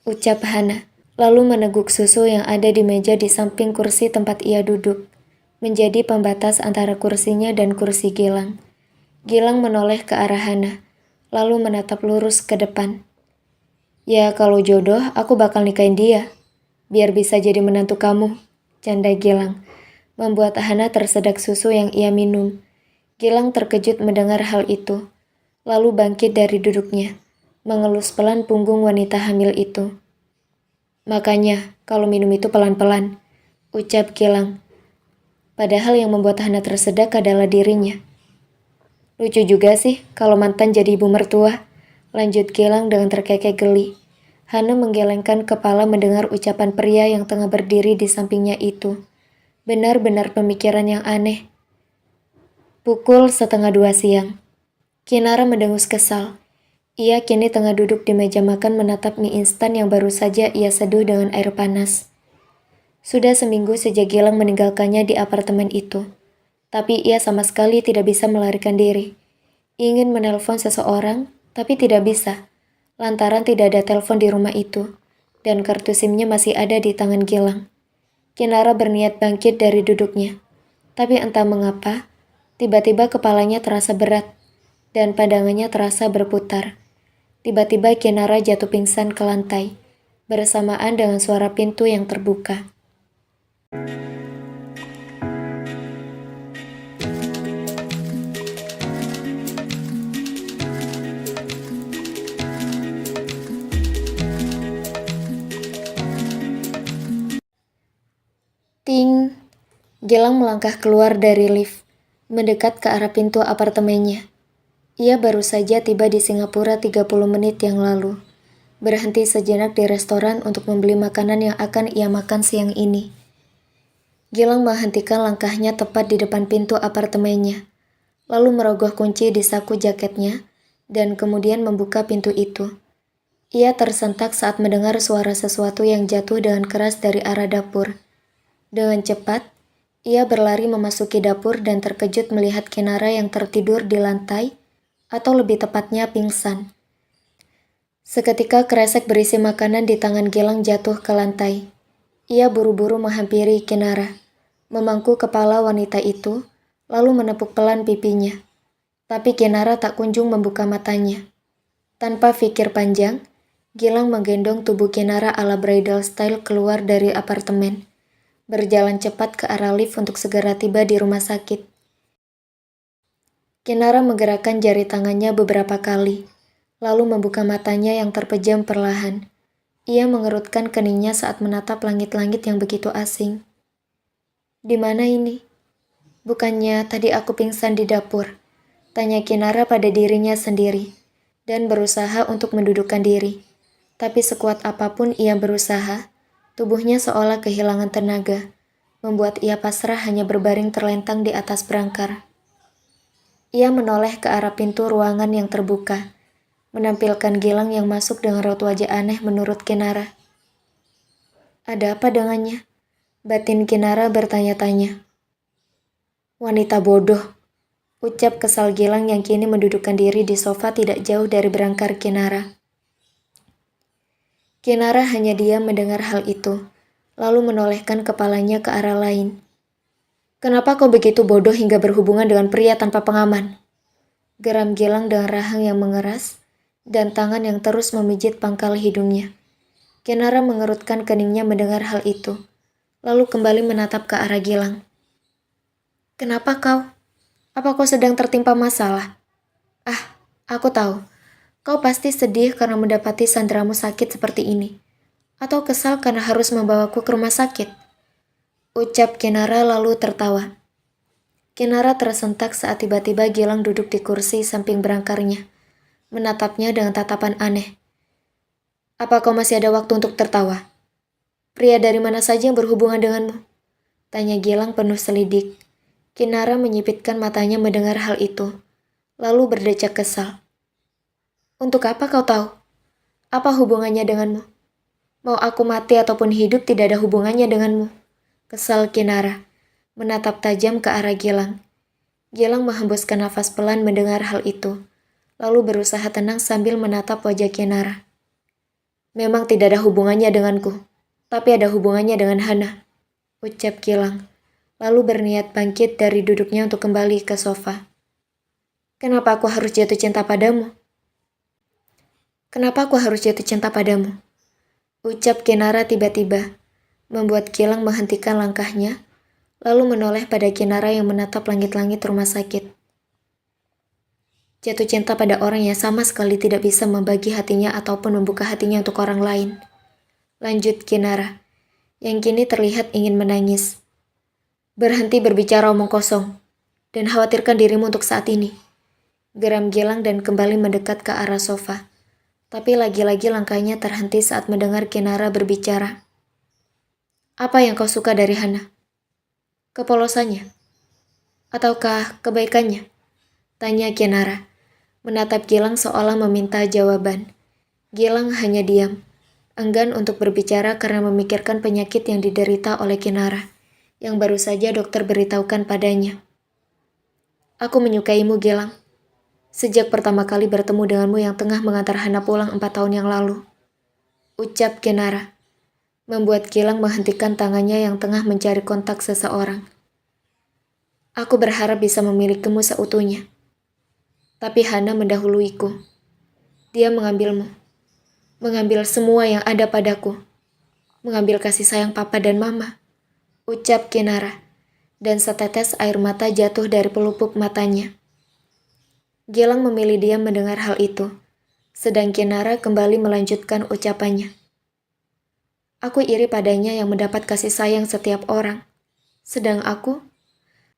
Ucap Hana, lalu meneguk susu yang ada di meja di samping kursi tempat ia duduk, menjadi pembatas antara kursinya dan kursi Gilang. Gilang menoleh ke arah Hana, lalu menatap lurus ke depan. Ya kalau jodoh, aku bakal nikahin dia. Biar bisa jadi menantu kamu, canda Gilang. Membuat Hana tersedak susu yang ia minum. Gilang terkejut mendengar hal itu, lalu bangkit dari duduknya, mengelus pelan punggung wanita hamil itu. Makanya, kalau minum itu pelan-pelan, ucap Gilang. Padahal yang membuat Hana tersedak adalah dirinya. Lucu juga sih kalau mantan jadi ibu mertua, lanjut Gilang dengan terkekeh geli. Hana menggelengkan kepala mendengar ucapan pria yang tengah berdiri di sampingnya itu. Benar-benar pemikiran yang aneh. Pukul 1:30 siang. Kinara mendengus kesal. Ia kini tengah duduk di meja makan menatap mie instan yang baru saja ia seduh dengan air panas. Sudah seminggu sejak Gilang meninggalkannya di apartemen itu. Tapi ia sama sekali tidak bisa melarikan diri. Ingin menelpon seseorang, tapi tidak bisa. Lantaran tidak ada telepon di rumah itu. Dan kartu SIM-nya masih ada di tangan Gilang. Kinara berniat bangkit dari duduknya. Tapi entah mengapa, tiba-tiba kepalanya terasa berat. Dan pandangannya terasa berputar. Tiba-tiba Kinara jatuh pingsan ke lantai. Bersamaan dengan suara pintu yang terbuka. Ting! Gilang melangkah keluar dari lift, mendekat ke arah pintu apartemennya. Ia baru saja tiba di Singapura 30 menit yang lalu. Berhenti sejenak di restoran untuk membeli makanan yang akan ia makan siang ini. Gilang menghentikan langkahnya tepat di depan pintu apartemennya, lalu merogoh kunci di saku jaketnya, dan kemudian membuka pintu itu. Ia tersentak saat mendengar suara sesuatu yang jatuh dengan keras dari arah dapur. Dengan cepat, ia berlari memasuki dapur dan terkejut melihat Kinara yang tertidur di lantai, atau lebih tepatnya pingsan. Seketika kresek berisi makanan di tangan Gilang jatuh ke lantai. Ia buru-buru menghampiri Kinara, memangku kepala wanita itu, lalu menepuk pelan pipinya. Tapi Kinara tak kunjung membuka matanya. Tanpa pikir panjang, Gilang menggendong tubuh Kinara ala bridal style keluar dari apartemen. Berjalan cepat ke arah lift untuk segera tiba di rumah sakit. Kinara menggerakkan jari tangannya beberapa kali, lalu membuka matanya yang terpejam perlahan. Ia mengerutkan keningnya saat menatap langit-langit yang begitu asing. Di mana ini? Bukannya tadi aku pingsan di dapur? Tanya Kinara pada dirinya sendiri, dan berusaha untuk mendudukkan diri. Tapi sekuat apapun ia berusaha, tubuhnya seolah kehilangan tenaga, membuat ia pasrah hanya berbaring terlentang di atas berangkar. Ia menoleh ke arah pintu ruangan yang terbuka, menampilkan Gilang yang masuk dengan raut wajah aneh menurut Kinara. Ada apa dengannya? Batin Kinara bertanya-tanya. Wanita bodoh, ucap kesal Gilang yang kini mendudukkan diri di sofa tidak jauh dari berangkar Kinara. Kinara hanya diam mendengar hal itu, lalu menolehkan kepalanya ke arah lain. Kenapa kau begitu bodoh hingga berhubungan dengan pria tanpa pengaman? Geram Gilang dengan rahang yang mengeras, dan tangan yang terus memijit pangkal hidungnya. Kinara mengerutkan keningnya mendengar hal itu, lalu kembali menatap ke arah Gilang. Kenapa kau? Apa kau sedang tertimpa masalah? Ah, aku tahu. Kau pasti sedih karena mendapati Sandramu sakit seperti ini. Atau kesal karena harus membawaku ke rumah sakit. Ucap Kinara lalu tertawa. Kinara tersentak saat tiba-tiba Gilang duduk di kursi samping berangkarnya, menatapnya dengan tatapan aneh. Apa kau masih ada waktu untuk tertawa? Pria dari mana saja yang berhubungan denganmu? Tanya Gilang penuh selidik. Kinara menyipitkan matanya mendengar hal itu, lalu berdecak kesal. Untuk apa kau tahu? Apa hubungannya denganmu? Mau aku mati ataupun hidup tidak ada hubungannya denganmu. Kesal Kinara, menatap tajam ke arah Gilang. Gilang menghembuskan nafas pelan mendengar hal itu, lalu berusaha tenang sambil menatap wajah Kinara. Memang tidak ada hubungannya denganku, tapi ada hubungannya dengan Hana, ucap Gilang, lalu berniat bangkit dari duduknya untuk kembali ke sofa. Kenapa aku harus jatuh cinta padamu? Kenapa aku harus jatuh cinta padamu? Ucap Kinara tiba-tiba, membuat Gilang menghentikan langkahnya, lalu menoleh pada Kinara yang menatap langit-langit rumah sakit. Jatuh cinta pada orang yang sama sekali tidak bisa membagi hatinya ataupun membuka hatinya untuk orang lain. Lanjut Kinara, yang kini terlihat ingin menangis. Berhenti berbicara omong kosong, dan khawatirkan dirimu untuk saat ini. Geram Gilang dan kembali mendekat ke arah sofa. Tapi lagi-lagi langkahnya terhenti saat mendengar Kinara berbicara. Apa yang kau suka dari Hana? Kepolosannya? Ataukah kebaikannya? Tanya Kinara, menatap Gilang seolah meminta jawaban. Gilang hanya diam, enggan untuk berbicara karena memikirkan penyakit yang diderita oleh Kinara, yang baru saja dokter beritahukan padanya. Aku menyukaimu, Gilang. Sejak pertama kali bertemu denganmu yang tengah mengantar Hana pulang 4 tahun yang lalu. Ucap Kinara, membuat Gilang menghentikan tangannya yang tengah mencari kontak seseorang. Aku berharap bisa memilikimu seutuhnya. Tapi Hana mendahuluiku. Dia mengambilmu. Mengambil semua yang ada padaku. Mengambil kasih sayang papa dan mama. Ucap Kinara. Dan setetes air mata jatuh dari pelupuk matanya. Gilang memilih diam mendengar hal itu. Sedang Kinara kembali melanjutkan ucapannya. Aku iri padanya yang mendapat kasih sayang setiap orang. Sedang aku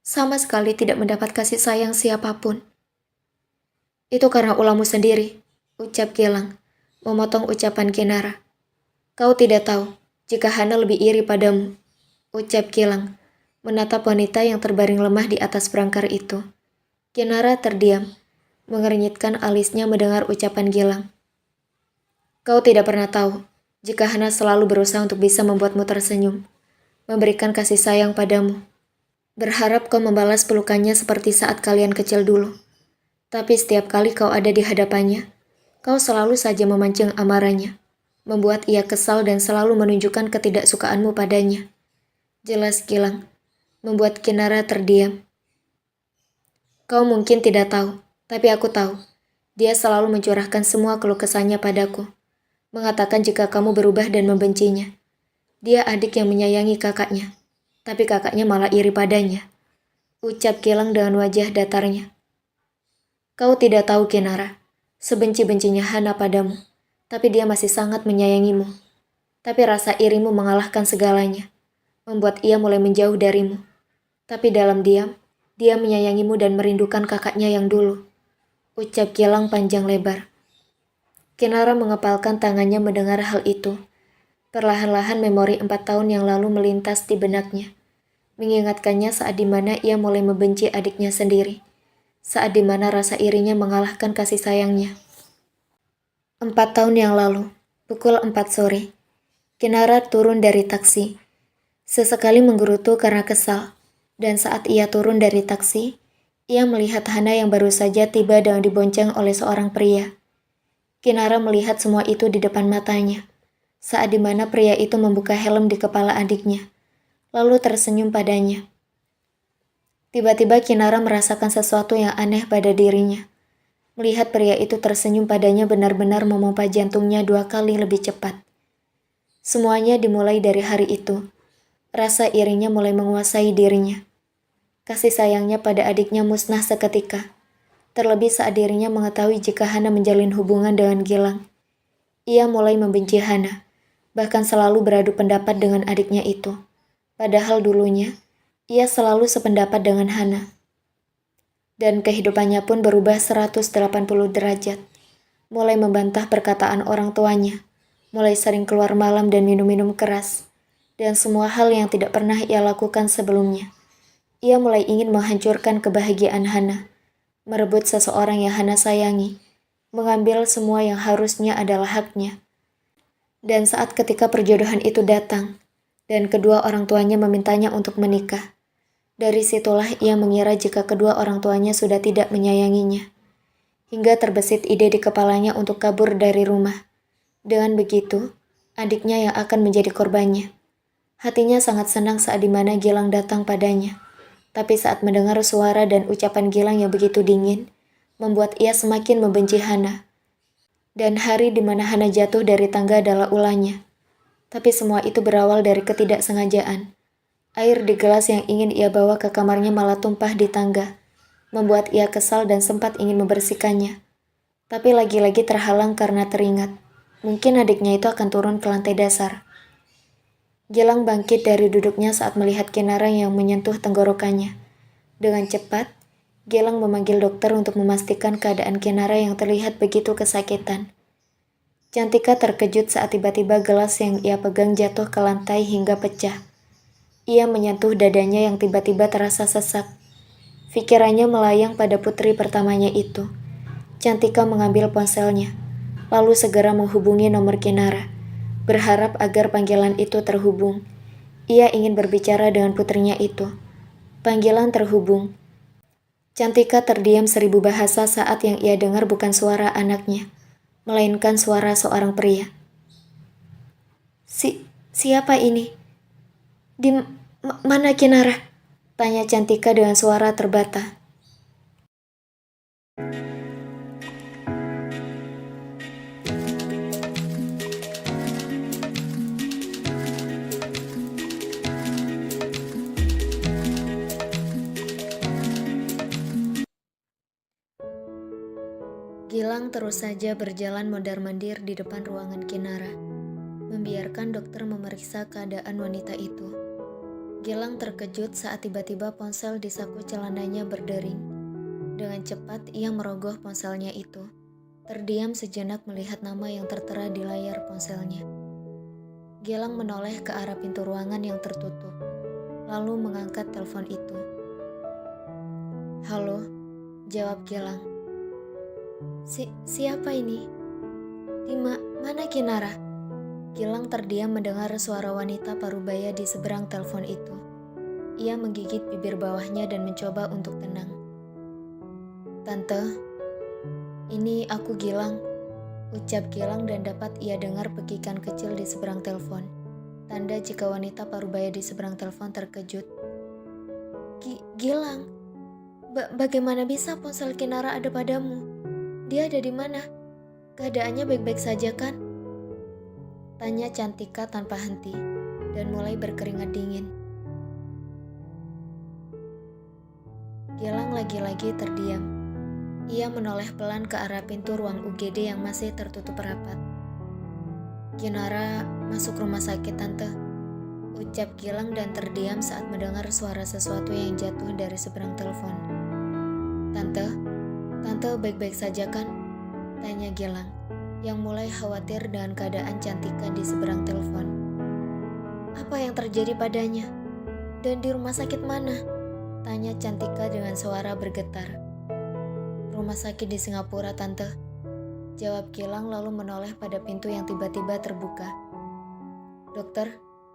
sama sekali tidak mendapat kasih sayang siapapun. Itu karena ulahmu sendiri, ucap Gilang, memotong ucapan Kinara. Kau tidak tahu jika Hana lebih iri padamu, ucap Gilang, menatap wanita yang terbaring lemah di atas berangkar itu. Kinara terdiam, mengernyitkan alisnya mendengar ucapan Gilang. Kau tidak pernah tahu jika Hana selalu berusaha untuk bisa membuatmu tersenyum, memberikan kasih sayang padamu. Berharap kau membalas pelukannya seperti saat kalian kecil dulu. Tapi setiap kali kau ada di hadapannya, kau selalu saja memancing amarahnya, membuat ia kesal dan selalu menunjukkan ketidaksukaanmu padanya. Jelas Gilang, membuat Kinara terdiam. Kau mungkin tidak tahu, tapi aku tahu. Dia selalu mencurahkan semua keluh kesahnya padaku, mengatakan jika kamu berubah dan membencinya. Dia adik yang menyayangi kakaknya, tapi kakaknya malah iri padanya. Ucap Gilang dengan wajah datarnya. Kau tidak tahu Kinara, sebenci-bencinya Hana padamu, tapi dia masih sangat menyayangimu. Tapi rasa irimu mengalahkan segalanya, membuat ia mulai menjauh darimu. Tapi dalam diam, dia menyayangimu dan merindukan kakaknya yang dulu. Ucap Gilang panjang lebar. Kinara mengepalkan tangannya mendengar hal itu. Perlahan-lahan memori 4 tahun yang lalu melintas di benaknya, mengingatkannya saat dimana ia mulai membenci adiknya sendiri. Saat dimana rasa irinya mengalahkan kasih sayangnya. 4 tahun yang lalu, pukul 4 sore, Kinara turun dari taksi. Sesekali menggerutu karena kesal, dan saat ia turun dari taksi, ia melihat Hana yang baru saja tiba dan dibonceng oleh seorang pria. Kinara melihat semua itu di depan matanya, saat dimana pria itu membuka helm di kepala adiknya, lalu tersenyum padanya. Tiba-tiba Kinara merasakan sesuatu yang aneh pada dirinya. Melihat pria itu tersenyum padanya benar-benar memompa jantungnya 2 kali lebih cepat. Semuanya dimulai dari hari itu. Rasa irinya mulai menguasai dirinya. Kasih sayangnya pada adiknya musnah seketika. Terlebih saat dirinya mengetahui jika Hana menjalin hubungan dengan Gilang. Ia mulai membenci Hana, bahkan selalu beradu pendapat dengan adiknya itu. Padahal dulunya, ia selalu sependapat dengan Hana. Dan kehidupannya pun berubah 180 derajat. Mulai membantah perkataan orang tuanya, mulai sering keluar malam dan minum-minum keras, dan semua hal yang tidak pernah ia lakukan sebelumnya. Ia mulai ingin menghancurkan kebahagiaan Hana, merebut seseorang yang Hana sayangi, mengambil semua yang harusnya adalah haknya. Dan saat ketika perjodohan itu datang, dan kedua orang tuanya memintanya untuk menikah, dari situlah ia mengira jika kedua orang tuanya sudah tidak menyayanginya. Hingga terbesit ide di kepalanya untuk kabur dari rumah. Dengan begitu, adiknya yang akan menjadi korbannya. Hatinya sangat senang saat dimana Gilang datang padanya. Tapi saat mendengar suara dan ucapan Gilang yang begitu dingin, membuat ia semakin membenci Hana. Dan hari di mana Hana jatuh dari tangga adalah ulahnya. Tapi semua itu berawal dari ketidaksengajaan. Air di gelas yang ingin ia bawa ke kamarnya malah tumpah di tangga, membuat ia kesal dan sempat ingin membersihkannya. Tapi lagi-lagi terhalang karena teringat, mungkin adiknya itu akan turun ke lantai dasar. Gilang bangkit dari duduknya saat melihat Kinara yang menyentuh tenggorokannya. Dengan cepat, Gilang memanggil dokter untuk memastikan keadaan Kinara yang terlihat begitu kesakitan. Cantika terkejut saat tiba-tiba gelas yang ia pegang jatuh ke lantai hingga pecah. Ia menyentuh dadanya yang tiba-tiba terasa sesak. Pikirannya melayang pada putri pertamanya itu. Cantika mengambil ponselnya, lalu segera menghubungi nomor Kinara, berharap agar panggilan itu terhubung. Ia ingin berbicara dengan putrinya itu. Panggilan terhubung. Cantika terdiam 1000 bahasa saat yang ia dengar bukan suara anaknya, melainkan suara seorang pria. Siapa ini? Mana Kinara? Tanya Cantika dengan suara terbata. Gilang terus saja berjalan mondar-mandir di depan ruangan Kinara, membiarkan dokter memeriksa keadaan wanita itu. Gilang terkejut saat tiba-tiba ponsel di saku celananya berdering. Dengan cepat ia merogoh ponselnya itu, terdiam sejenak melihat nama yang tertera di layar ponselnya. Gilang menoleh ke arah pintu ruangan yang tertutup, lalu mengangkat telepon itu. "Halo," jawab Gilang. Siapa ini? Mana Kinara?" Gilang terdiam mendengar suara wanita parubaya di seberang telepon itu. Ia menggigit bibir bawahnya dan mencoba untuk tenang. "Tante, ini aku Gilang," ucap Gilang dan dapat ia dengar pekikan kecil di seberang telepon. Tanda jika wanita parubaya di seberang telepon terkejut. Gilang, bagaimana bisa ponsel Kinara ada padamu? Dia ada di mana? Keadaannya baik-baik saja kan?" Tanya Cantika tanpa henti dan mulai berkeringat dingin. Gilang lagi-lagi terdiam. Ia menoleh pelan ke arah pintu ruang UGD yang masih tertutup rapat. "Kinara masuk rumah sakit, Tante," ucap Gilang dan terdiam saat mendengar suara sesuatu yang jatuh dari seberang telepon. Tante baik-baik saja kan?" Tanya Gilang, yang mulai khawatir dengan keadaan Cantika di seberang telepon. "Apa yang terjadi padanya? Dan di rumah sakit mana?" Tanya Cantika dengan suara bergetar. "Rumah sakit di Singapura, Tante," jawab Gilang lalu menoleh pada pintu yang tiba-tiba terbuka. "Dokter,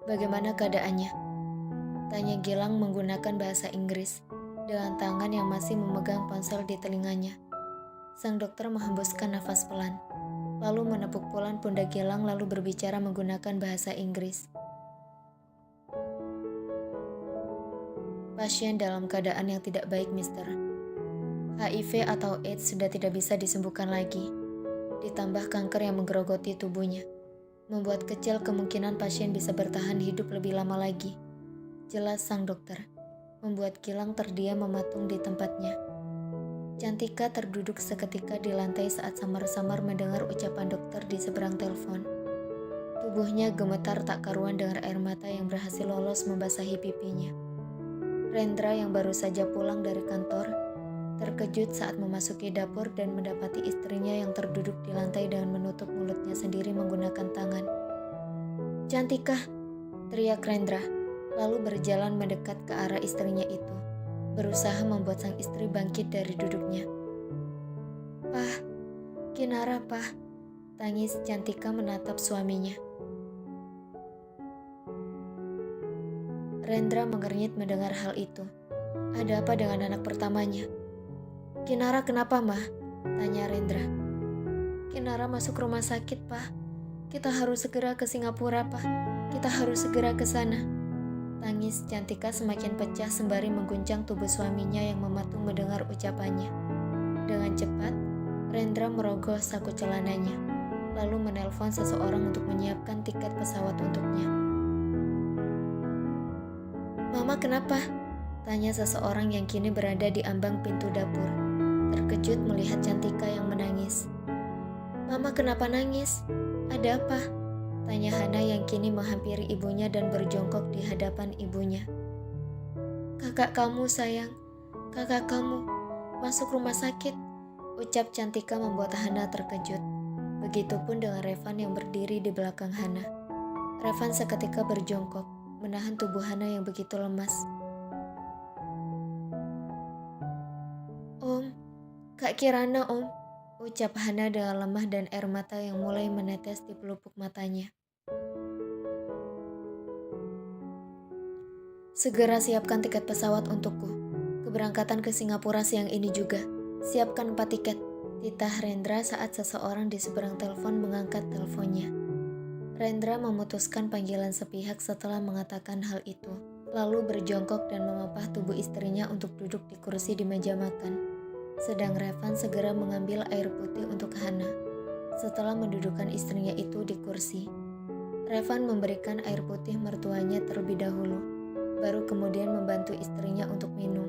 bagaimana keadaannya?" Tanya Gilang menggunakan bahasa Inggris, dengan tangan yang masih memegang ponsel di telinganya. Sang dokter menghembuskan nafas pelan, lalu menepuk pulan pundak Gilang lalu berbicara menggunakan bahasa Inggris. "Pasien dalam keadaan yang tidak baik, Mister. HIV atau AIDS sudah tidak bisa disembuhkan lagi. Ditambah kanker yang menggerogoti tubuhnya, membuat kecil kemungkinan pasien bisa bertahan hidup lebih lama lagi," jelas sang dokter, membuat Gilang terdiam mematung di tempatnya. Cantika terduduk seketika di lantai saat samar-samar mendengar ucapan dokter di seberang telepon. Tubuhnya gemetar tak karuan dengan air mata yang berhasil lolos membasahi pipinya. Rendra yang baru saja pulang dari kantor, terkejut saat memasuki dapur dan mendapati istrinya yang terduduk di lantai dengan menutup mulutnya sendiri menggunakan tangan. "Cantika!" teriak Rendra, lalu berjalan mendekat ke arah istrinya itu, berusaha membuat sang istri bangkit dari duduknya. "Pah, Kinara, Pah," tangis Cantika menatap suaminya. Rendra mengernyit mendengar hal itu. Ada apa dengan anak pertamanya? "Kinara kenapa, Mah?" tanya Rendra. "Kinara masuk rumah sakit, Pah. Kita harus segera ke Singapura, Pah. Kita harus segera ke sana." Tangis Cantika semakin pecah sembari mengguncang tubuh suaminya yang mematung mendengar ucapannya. Dengan cepat, Rendra merogoh saku celananya, lalu menelpon seseorang untuk menyiapkan tiket pesawat untuknya. "Mama kenapa?" tanya seseorang yang kini berada di ambang pintu dapur, terkejut melihat Cantika yang menangis. "Mama kenapa nangis? Ada apa?" tanya Hana yang kini menghampiri ibunya dan berjongkok di hadapan ibunya. "Kakak kamu sayang, kakak kamu masuk rumah sakit," ucap Cantika membuat Hana terkejut. Begitupun dengan Revan yang berdiri di belakang Hana. Revan seketika berjongkok, menahan tubuh Hana yang begitu lemas. "Om, Kak Kirana om," ucap Hana dengan lemah dan air mata yang mulai menetes di pelupuk matanya. "Segera siapkan tiket pesawat untukku. Keberangkatan ke Singapura siang ini juga. Siapkan 4 tiket," titah Rendra saat seseorang di seberang telepon mengangkat teleponnya. Rendra memutuskan panggilan sepihak setelah mengatakan hal itu, lalu berjongkok dan memapah tubuh istrinya untuk duduk di kursi di meja makan. Sedang Revan segera mengambil air putih untuk Hana. Setelah mendudukkan istrinya itu di kursi, Revan memberikan air putih mertuanya terlebih dahulu, baru kemudian membantu istrinya untuk minum.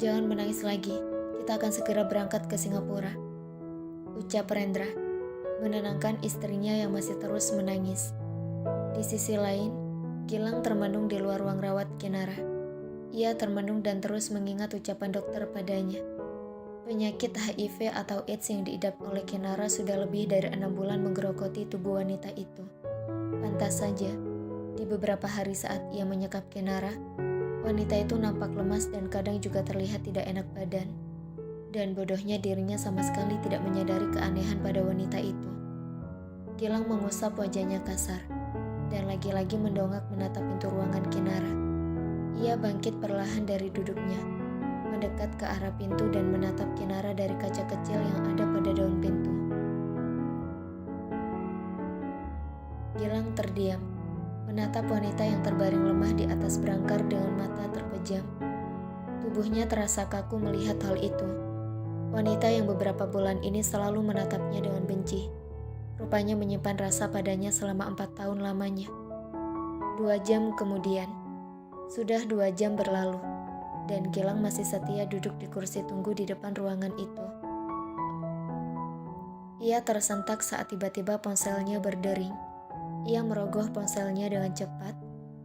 "Jangan menangis lagi, kita akan segera berangkat ke Singapura," ucap Rendra, menenangkan istrinya yang masih terus menangis. Di sisi lain, Gilang termenung di luar ruang rawat Kinara. Ia termenung dan terus mengingat ucapan dokter padanya. Penyakit HIV atau AIDS yang diidap oleh Kinara sudah lebih dari 6 bulan menggerogoti tubuh wanita itu. Pantas saja, di beberapa hari saat ia menyekap Kinara, wanita itu nampak lemas dan kadang juga terlihat tidak enak badan. Dan bodohnya dirinya sama sekali tidak menyadari keanehan pada wanita itu. Gilang mengusap wajahnya kasar, dan lagi-lagi mendongak menatap pintu ruangan Kinara. Ia bangkit perlahan dari duduknya, mendekat ke arah pintu dan menatap Kinara dari kaca kecil yang ada pada daun pintu. Gilang terdiam, menatap wanita yang terbaring lemah di atas berangkar dengan mata terpejam. Tubuhnya terasa kaku melihat hal itu. Wanita yang beberapa bulan ini selalu menatapnya dengan benci. Rupanya menyimpan rasa padanya selama 4 tahun lamanya. 2 jam kemudian, sudah 2 jam berlalu, dan Gilang masih setia duduk di kursi tunggu di depan ruangan itu. Ia tersentak saat tiba-tiba ponselnya berdering. Ia merogoh ponselnya dengan cepat,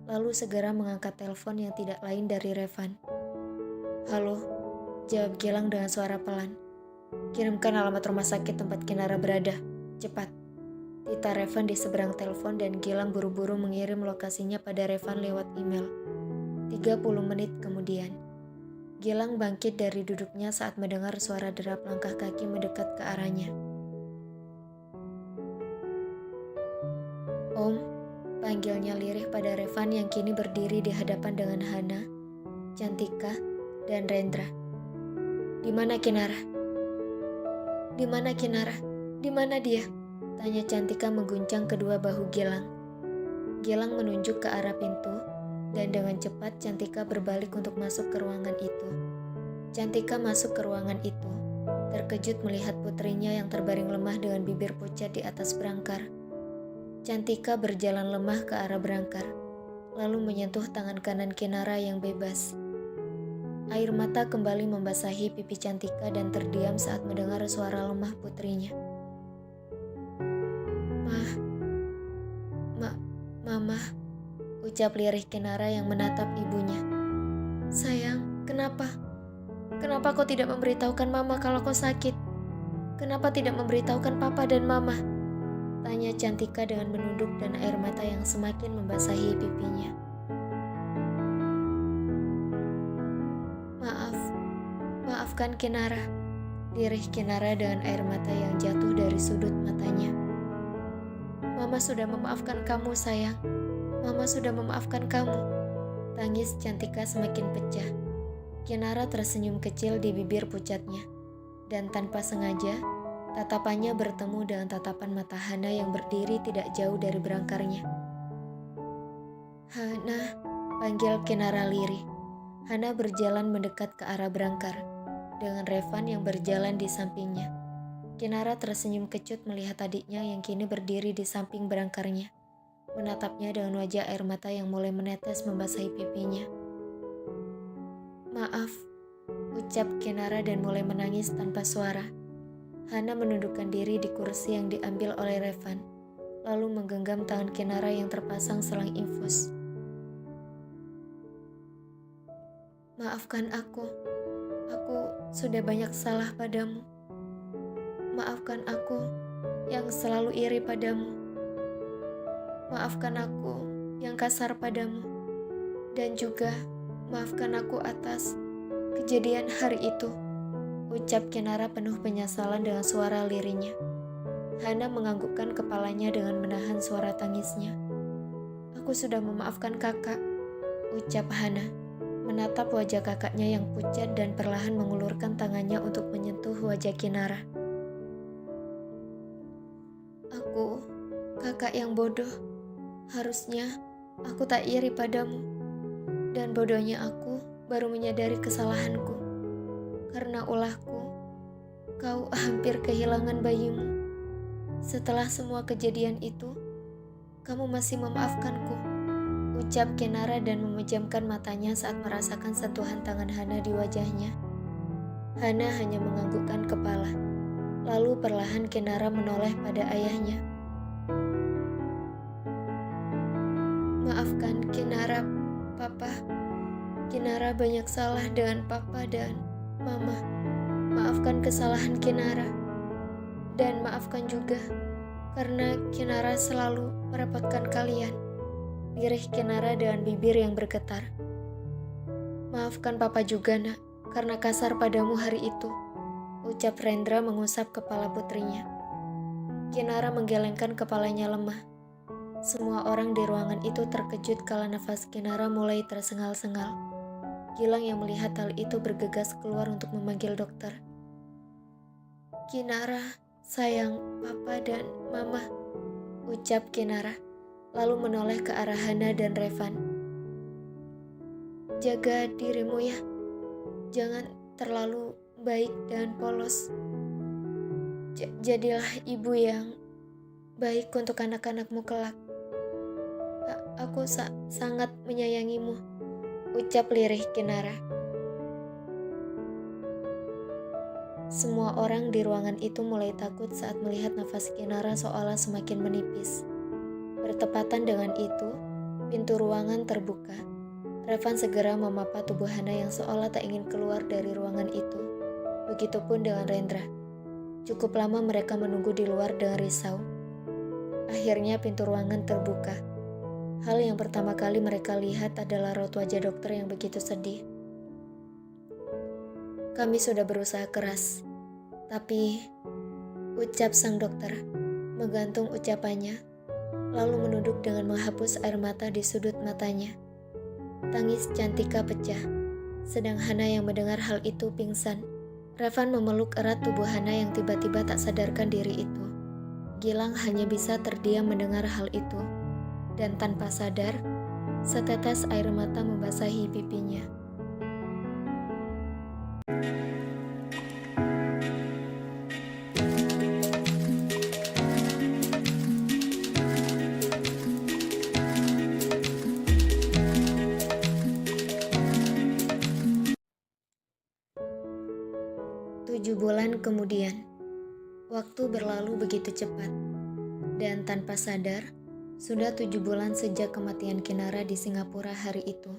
lalu segera mengangkat telepon yang tidak lain dari Revan. "Halo," jawab Gilang dengan suara pelan. "Kirimkan alamat rumah sakit tempat Kinara berada, cepat," titah Revan di seberang telepon dan Gilang buru-buru mengirim lokasinya pada Revan lewat email. 30 menit kemudian, Gilang bangkit dari duduknya saat mendengar suara derap langkah kaki mendekat ke arahnya. "Om," panggilnya lirih pada Revan yang kini berdiri di hadapan dengan Hana, Cantika, dan Rendra. "Di mana Kinara? Di mana Kinara? Di mana dia?" tanya Cantika mengguncang kedua bahu Gilang. Gilang menunjuk ke arah pintu, dan dengan cepat Cantika berbalik untuk masuk ke ruangan itu. Cantika masuk ke ruangan itu, terkejut melihat putrinya yang terbaring lemah dengan bibir pucat di atas berangkar. Cantika berjalan lemah ke arah berangkar, lalu menyentuh tangan kanan Kinara yang bebas. Air mata kembali membasahi pipi Cantika dan terdiam saat mendengar suara lemah putrinya. Mama," ucap lirih Kinara yang menatap ibunya. "Sayang, kenapa? Kenapa kau tidak memberitahukan Mama kalau kau sakit? Kenapa tidak memberitahukan Papa dan Mama?" tanya Cantika dengan menunduk dan air mata yang semakin membasahi pipinya. Maafkan Kinara," lirih Kinara dengan air mata yang jatuh dari sudut matanya. "Mama sudah memaafkan kamu sayang, Mama sudah memaafkan kamu," tangis Cantika semakin pecah. Kinara tersenyum kecil di bibir pucatnya, dan tanpa sengaja, tatapannya bertemu dengan tatapan mata Hana yang berdiri tidak jauh dari berangkarnya. "Hana," panggil Kinara lirih. Hana berjalan mendekat ke arah berangkar, dengan Revan yang berjalan di sampingnya. Kinara tersenyum kecut melihat adiknya yang kini berdiri di samping berangkarnya, menatapnya dengan wajah air mata yang mulai menetes membasahi pipinya. "Maaf," ucap Kinara dan mulai menangis tanpa suara. Hana menundukkan diri di kursi yang diambil oleh Revan, lalu menggenggam tangan Kinara yang terpasang selang infus. "Maafkan aku sudah banyak salah padamu. Maafkan aku yang selalu iri padamu. Maafkan aku yang kasar padamu. Dan juga maafkan aku atas kejadian hari itu," ucap Kinara penuh penyesalan dengan suara lirihnya. Hana menganggukkan kepalanya dengan menahan suara tangisnya. "Aku sudah memaafkan kakak," ucap Hana, menatap wajah kakaknya yang pucat dan perlahan mengulurkan tangannya untuk menyentuh wajah Kinara. "Aku, kakak yang bodoh. Harusnya aku tak iri padamu. Dan bodohnya aku baru menyadari kesalahanku. Karena ulahku, kau hampir kehilangan bayimu. Setelah semua kejadian itu, kamu masih memaafkanku," ucap Kinara dan memejamkan matanya saat merasakan sentuhan tangan Hana di wajahnya. Hana hanya menganggukkan kepala. Lalu perlahan Kinara menoleh pada ayahnya. "Maafkan Kinara, Papa. Kinara banyak salah dengan Papa dan Mama. Maafkan kesalahan Kinara. Dan maafkan juga karena Kinara selalu merepotkan kalian," lirih Kinara dengan bibir yang bergetar. "Maafkan Papa juga, Nak, karena kasar padamu hari itu," ucap Rendra mengusap kepala putrinya. Kinara menggelengkan kepalanya lemah. Semua orang di ruangan itu terkejut kala nafas Kinara mulai tersengal-sengal. Gilang yang melihat hal itu bergegas keluar untuk memanggil dokter. "Kinara, sayang, Papa dan Mama," ucap Kinara, lalu menoleh ke arah Hana dan Revan. "Jaga dirimu ya. Jangan terlalu baik dan polos. Jadilah ibu yang baik untuk anak-anakmu kelak. Aku sangat menyayangimu," ucap lirih Kinara. Semua orang di ruangan itu mulai takut saat melihat nafas Kinara seolah semakin menipis. Bertepatan dengan itu, pintu ruangan terbuka. Revan segera memapa tubuh Hana yang seolah tak ingin keluar dari ruangan itu. Begitupun dengan Rendra. Cukup lama mereka menunggu di luar dengan risau. Akhirnya pintu ruangan terbuka. Hal yang pertama kali mereka lihat adalah raut wajah dokter yang begitu sedih. "Kami sudah berusaha keras, tapi," ucap sang dokter, menggantung ucapannya, lalu menunduk dengan menghapus air mata di sudut matanya. Tangis Cantika pecah, sedang Hana yang mendengar hal itu pingsan. Revan memeluk erat tubuh Hana yang tiba-tiba tak sadarkan diri itu. Gilang hanya bisa terdiam mendengar hal itu, dan tanpa sadar, setetes air mata membasahi pipinya. Tujuh bulan kemudian, waktu berlalu begitu cepat, dan tanpa sadar, sudah 7 bulan sejak kematian Kinara di Singapura hari itu.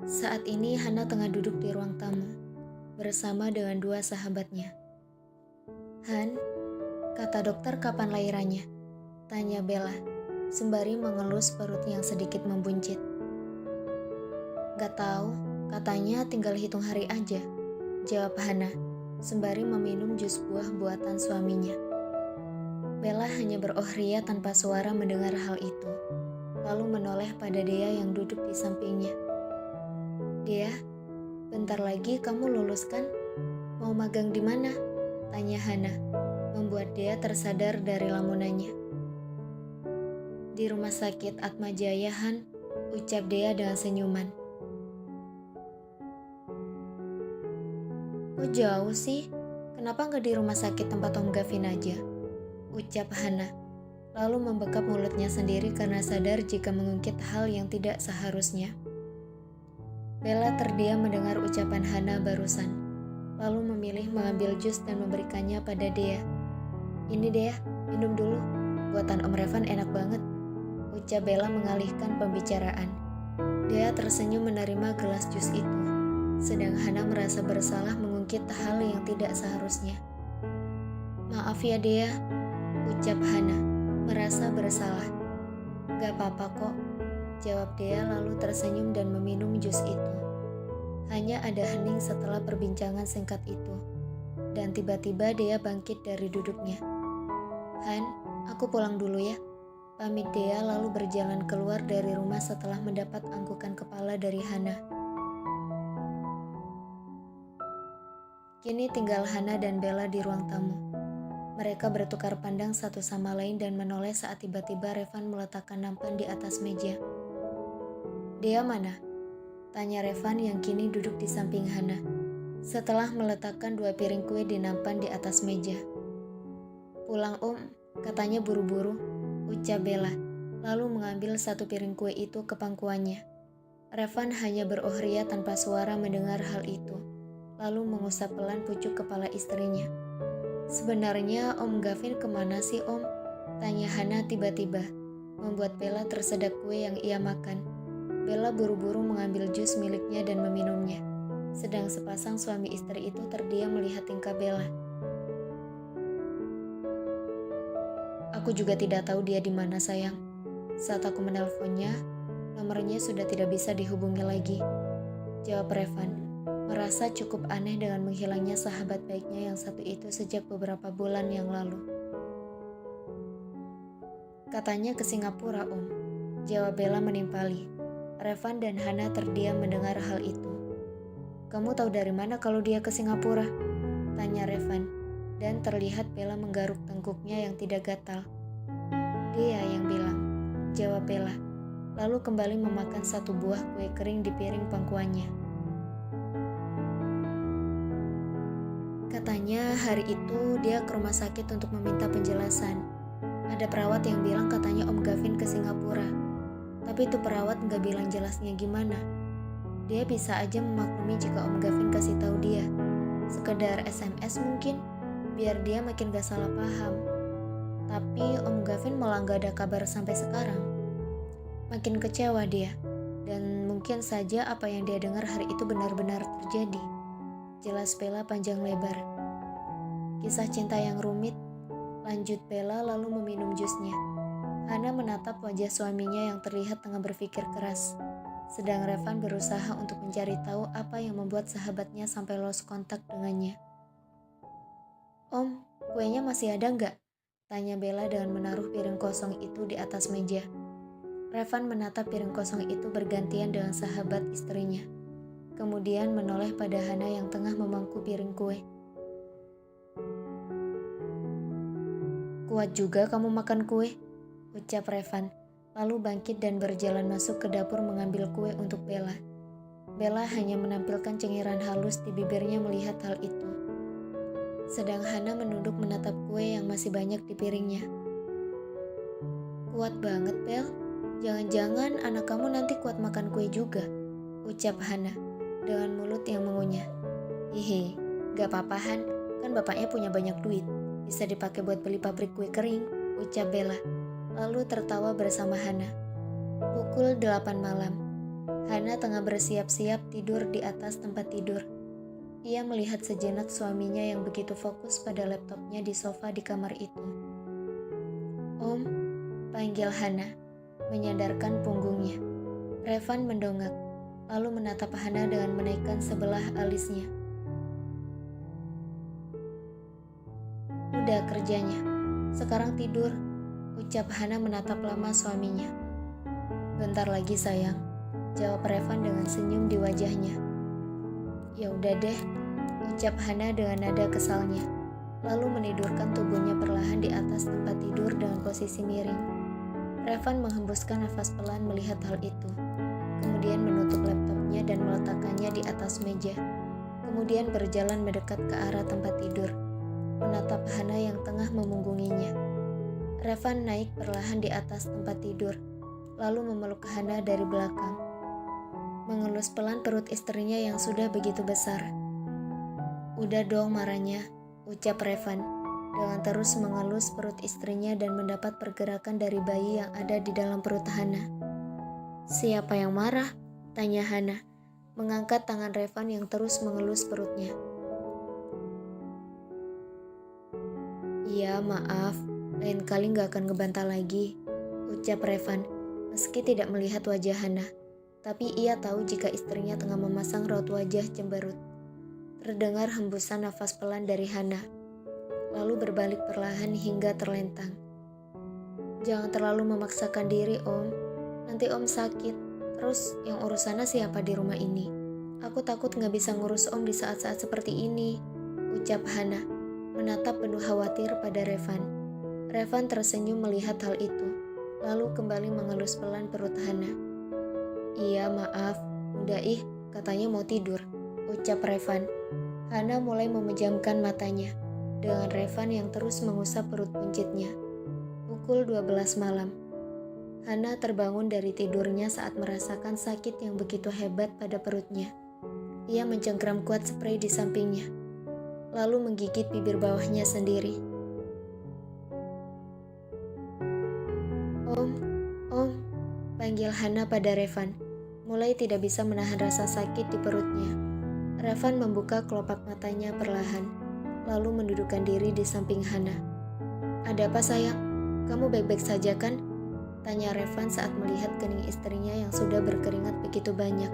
Saat ini Hana tengah duduk di ruang tamu, bersama dengan 2 sahabatnya. "Han, kata dokter kapan lahirannya?" tanya Bella, sembari mengelus perut yang sedikit membuncit. "Gak tahu, katanya tinggal hitung hari aja," jawab Hana, sembari meminum jus buah buatan suaminya. Bella hanya beroh ria tanpa suara mendengar hal itu, lalu menoleh pada Dea yang duduk di sampingnya. "Dea, bentar lagi kamu lulus kan? Mau magang di mana?" tanya Hana, membuat Dea tersadar dari lamunannya. "Di rumah sakit Atmajaya, Han," ucap Dea dengan senyuman. Kok jauh sih? Kenapa nggak di rumah sakit tempat Om Gavin aja? Ucap Hana, lalu membekap mulutnya sendiri karena sadar jika mengungkit hal yang tidak seharusnya. Bella terdiam mendengar ucapan Hana barusan, lalu memilih mengambil jus dan memberikannya pada Dea. Ini Dea, minum dulu, buatan Om Revan enak banget, ucap Bella mengalihkan pembicaraan. Dea tersenyum menerima gelas jus itu, sedang Hana merasa bersalah mengungkit hal yang tidak seharusnya. Maaf ya Dea, ucap Hana, merasa bersalah. Gak apa-apa kok, jawab Dea lalu tersenyum dan meminum jus itu. Hanya ada hening setelah perbincangan singkat itu, dan tiba-tiba Dea bangkit dari duduknya. Han, aku pulang dulu ya, pamit Dea lalu berjalan keluar dari rumah setelah mendapat anggukan kepala dari Hana. Kini tinggal Hana dan Bella di ruang tamu. Mereka bertukar pandang satu sama lain dan menoleh saat tiba-tiba Revan meletakkan nampan di atas meja. Dea mana? Tanya Revan yang kini duduk di samping Hana, setelah meletakkan 2 piring kue di nampan di atas meja. Pulang Om, katanya buru-buru, ucap Bella, lalu mengambil 1 piring kue itu ke pangkuannya. Revan hanya beroh ria tanpa suara mendengar hal itu, lalu mengusap pelan pucuk kepala istrinya. Sebenarnya Om Gavin kemana sih Om? Tanya Hana tiba-tiba, membuat Bella tersedak kue yang ia makan. Bella buru-buru mengambil jus miliknya dan meminumnya, sedang sepasang suami istri itu terdiam melihat tingkah Bella. Aku juga tidak tahu dia di mana sayang. Saat aku menelponnya, nomornya sudah tidak bisa dihubungi lagi, jawab Revan, merasa cukup aneh dengan menghilangnya sahabat baiknya yang satu itu sejak beberapa bulan yang lalu. Katanya ke Singapura Om, jawab Bella menimpali. Revan dan Hana terdiam mendengar hal itu. Kamu tahu dari mana kalau dia ke Singapura? Tanya Revan, dan terlihat Bella menggaruk tengkuknya yang tidak gatal. Dia yang bilang, jawab Bella, lalu kembali memakan 1 buah kue kering di piring pangkuannya. Katanya hari itu dia ke rumah sakit untuk meminta penjelasan. Ada perawat yang bilang katanya Om Gavin ke Singapura. Tapi itu perawat nggak bilang jelasnya gimana. Dia bisa aja memaklumi jika Om Gavin kasih tahu dia. Sekedar SMS mungkin, biar dia makin gak salah paham. Tapi Om Gavin malah gak ada kabar sampai sekarang. Makin kecewa dia, dan mungkin saja apa yang dia dengar hari itu benar-benar terjadi. Jelas Bella panjang lebar. Kisah cinta yang rumit, lanjut Bella lalu meminum jusnya. Hana menatap wajah suaminya yang terlihat tengah berpikir keras, sedang Revan berusaha untuk mencari tahu apa yang membuat sahabatnya sampai lost kontak dengannya. Om, kuenya masih ada nggak? Tanya Bella dengan menaruh piring kosong itu di atas meja. Revan menatap piring kosong itu bergantian dengan sahabat istrinya, kemudian menoleh pada Hana yang tengah memangku piring kue. Kuat juga kamu makan kue, ucap Revan, lalu bangkit dan berjalan masuk ke dapur mengambil kue untuk Bella. Bella hanya menampilkan cengiran halus di bibirnya melihat hal itu. Sedang Hana menunduk menatap kue yang masih banyak di piringnya. Kuat banget, Bel. Jangan-jangan anak kamu nanti kuat makan kue juga, ucap Hana dengan mulut yang mengunyah. Hihi, gak apa-apa Han, kan bapaknya punya banyak duit. Bisa dipakai buat beli pabrik kue kering, ucap Bella. Lalu tertawa bersama Hana. Pukul 8 malam. Hana tengah bersiap-siap tidur di atas tempat tidur. Ia melihat sejenak suaminya yang begitu fokus pada laptopnya di sofa di kamar itu. Om, panggil Hana, menyadarkan punggungnya. Revan mendongak, lalu menatap Hana dengan menaikkan sebelah alisnya. Udah kerjanya, sekarang tidur, ucap Hana menatap lama suaminya. Bentar lagi sayang, jawab Revan dengan senyum di wajahnya. Ya udah deh, ucap Hana dengan nada kesalnya, lalu menidurkan tubuhnya perlahan di atas tempat tidur dengan posisi miring. Revan menghembuskan nafas pelan melihat hal itu, kemudian menutup laptopnya dan meletakkannya di atas meja. kemudian berjalan mendekat ke arah tempat tidur, menatap Hana yang tengah memunggunginya. Revan naik perlahan di atas tempat tidur, lalu memeluk Hana dari belakang, mengelus pelan perut istrinya yang sudah begitu besar. "Udah dong marahnya," ucap Revan, dengan terus mengelus perut istrinya dan mendapat pergerakan dari bayi yang ada di dalam perut Hana. "Siapa yang marah?" tanya Hana, mengangkat tangan Revan yang terus mengelus perutnya. "Iya, maaf, lain kali gak akan ngebantah lagi," ucap Revan, meski tidak melihat wajah Hana. Tapi ia tahu jika istrinya tengah memasang raut wajah cemberut. Terdengar hembusan nafas pelan dari Hana, lalu berbalik perlahan hingga terlentang. "Jangan terlalu memaksakan diri, Om. Nanti Om sakit. Terus yang urusannya siapa di rumah ini? Aku takut gak bisa ngurus Om di saat-saat seperti ini," ucap Hana, menatap penuh khawatir pada Revan. Revan tersenyum melihat hal itu, lalu kembali mengelus pelan perut Hana. "Iya, maaf. Udah katanya mau tidur," ucap Revan. Hana mulai memejamkan matanya, dengan Revan yang terus mengusap perut buncitnya. Pukul 12 malam. Hana terbangun dari tidurnya saat merasakan sakit yang begitu hebat pada perutnya. Ia mencengkram kuat spray di sampingnya, lalu menggigit bibir bawahnya sendiri. Om, panggil Hana pada Revan, mulai tidak bisa menahan rasa sakit di perutnya. Revan membuka kelopak matanya perlahan, lalu mendudukkan diri di samping Hana. "Ada apa sayang? Kamu baik-baik saja kan?" tanya Revan saat melihat kening istrinya yang sudah berkeringat begitu banyak.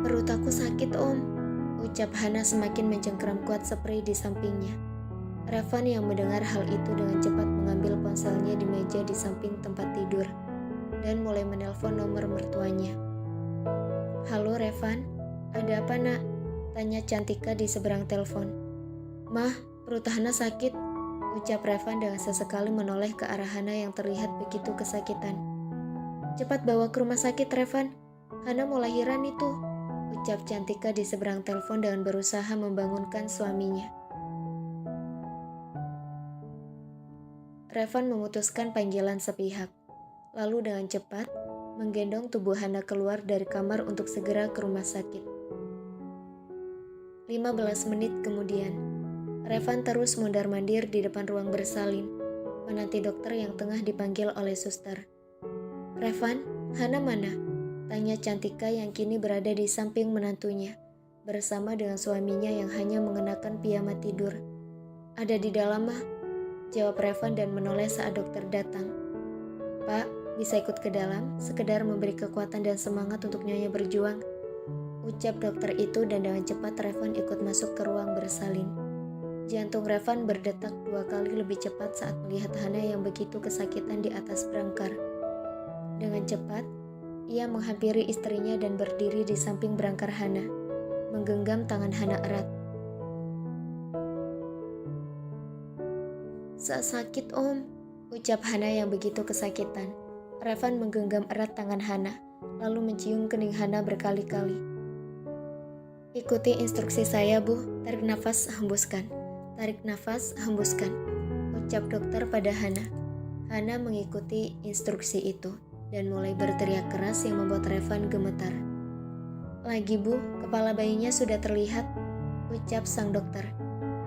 "Perut aku sakit, Om," ucap Hana semakin mencengkeram kuat spray di sampingnya. Revan yang mendengar hal itu dengan cepat mengambil ponselnya di meja di samping tempat tidur dan mulai menelpon nomor mertuanya. "Halo Revan, ada apa nak?" tanya Cantika di seberang telepon. "Mah, perut Hana sakit," ucap Revan dengan sesekali menoleh ke arah Hana yang terlihat begitu kesakitan. "Cepat bawa ke rumah sakit Revan, Hana mau lahiran itu," ucap Cantika di seberang telepon dengan berusaha membangunkan suaminya. Revan memutuskan panggilan sepihak, lalu dengan cepat menggendong tubuh Hana keluar dari kamar untuk segera ke rumah sakit. 15 menit kemudian, Revan terus mondar-mandir di depan ruang bersalin, menanti dokter yang tengah dipanggil oleh suster. "Revan, Hana mana?" tanya Cantika yang kini berada di samping menantunya, bersama dengan suaminya yang hanya mengenakan piyama tidur. "Ada di dalam, Mah," jawab Revan dan menoleh saat dokter datang. "Pak, bisa ikut ke dalam, sekedar memberi kekuatan dan semangat untuk Nyonya berjuang," ucap dokter itu dan dengan cepat Revan ikut masuk ke ruang bersalin. Jantung Revan berdetak 2 kali lebih cepat saat melihat Hana yang begitu kesakitan di atas berangkar. Dengan cepat, ia menghampiri istrinya dan berdiri di samping berangkar Hana, menggenggam tangan Hana erat. "Sakit, Om," ucap Hana yang begitu kesakitan. Revan menggenggam erat tangan Hana, lalu mencium kening Hana berkali-kali. "Ikuti instruksi saya, Bu. Tarik nafas, hembuskan. Tarik nafas, hembuskan," ucap dokter pada Hana. Hana mengikuti instruksi itu dan mulai berteriak keras yang membuat Revan gemetar. "Lagi, Bu, kepala bayinya sudah terlihat," ucap sang dokter.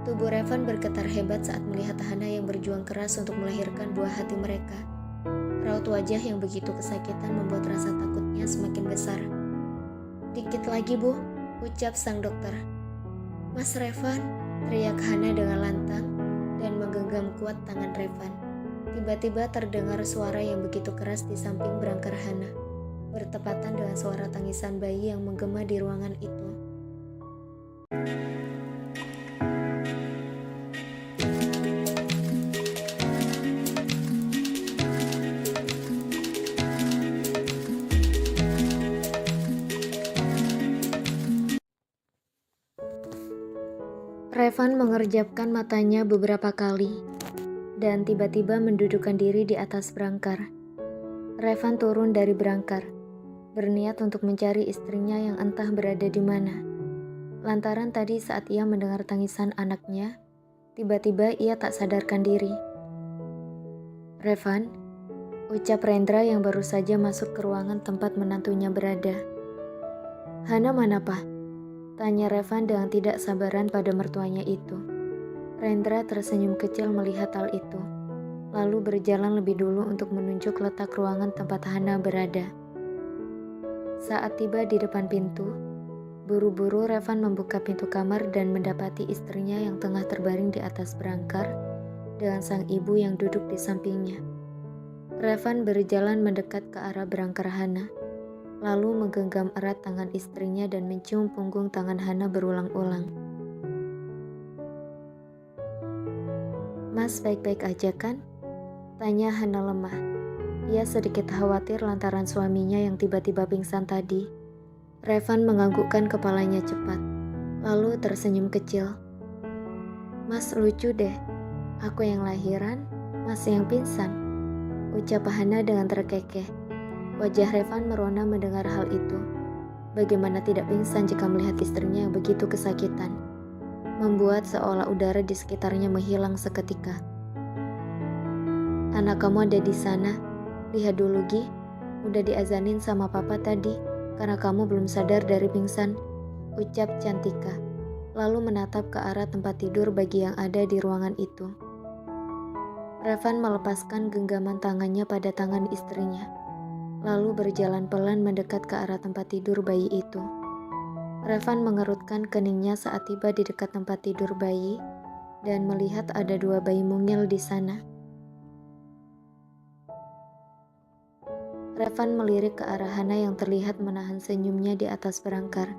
Tubuh Revan bergetar hebat saat melihat Hana yang berjuang keras untuk melahirkan buah hati mereka. Raut wajah yang begitu kesakitan membuat rasa takutnya semakin besar. "Dikit lagi, Bu," ucap sang dokter. "Mas Revan," teriak Hana dengan lantang dan menggenggam kuat tangan Revan. Tiba-tiba terdengar suara yang begitu keras di samping berangkar Hana, bertepatan dengan suara tangisan bayi yang menggema di ruangan itu. Revan mengerjapkan matanya beberapa kali dan tiba-tiba mendudukkan diri di atas berangkar. Revan turun dari berangkar, berniat untuk mencari istrinya yang entah berada di mana. Lantaran tadi saat ia mendengar tangisan anaknya, tiba-tiba ia tak sadarkan diri. "Revan," ucap Rendra yang baru saja masuk ke ruangan tempat menantunya berada. "Hana mana, Pak?" tanya Revan dengan tidak sabaran pada mertuanya itu. Rendra tersenyum kecil melihat hal itu, lalu berjalan lebih dulu untuk menunjuk letak ruangan tempat Hana berada. Saat tiba di depan pintu, buru-buru Revan membuka pintu kamar dan mendapati istrinya yang tengah terbaring di atas berangkar dengan sang ibu yang duduk di sampingnya. Revan berjalan mendekat ke arah berangkar Hana, lalu menggenggam erat tangan istrinya dan mencium punggung tangan Hana berulang-ulang. "Mas baik-baik aja kan?" tanya Hana lemah. Ia sedikit khawatir lantaran suaminya yang tiba-tiba pingsan tadi. Revan menganggukkan kepalanya cepat, lalu tersenyum kecil. "Mas lucu deh, aku yang lahiran, Mas yang pingsan," ucap Hana dengan terkekeh. Wajah Revan merona mendengar hal itu. Bagaimana tidak pingsan jika melihat istrinya yang begitu kesakitan, membuat seolah udara di sekitarnya menghilang seketika. "Anak kamu ada di sana. Lihat dulu, Gi. Udah diazanin sama papa tadi karena kamu belum sadar dari pingsan," ucap Cantika, lalu menatap ke arah tempat tidur bagi yang ada di ruangan itu. Revan melepaskan genggaman tangannya pada tangan istrinya, lalu berjalan pelan mendekat ke arah tempat tidur bayi itu. Revan mengerutkan keningnya saat tiba di dekat tempat tidur bayi dan melihat ada 2 bayi mungil di sana. Revan melirik ke arah Hana yang terlihat menahan senyumnya di atas berangkar,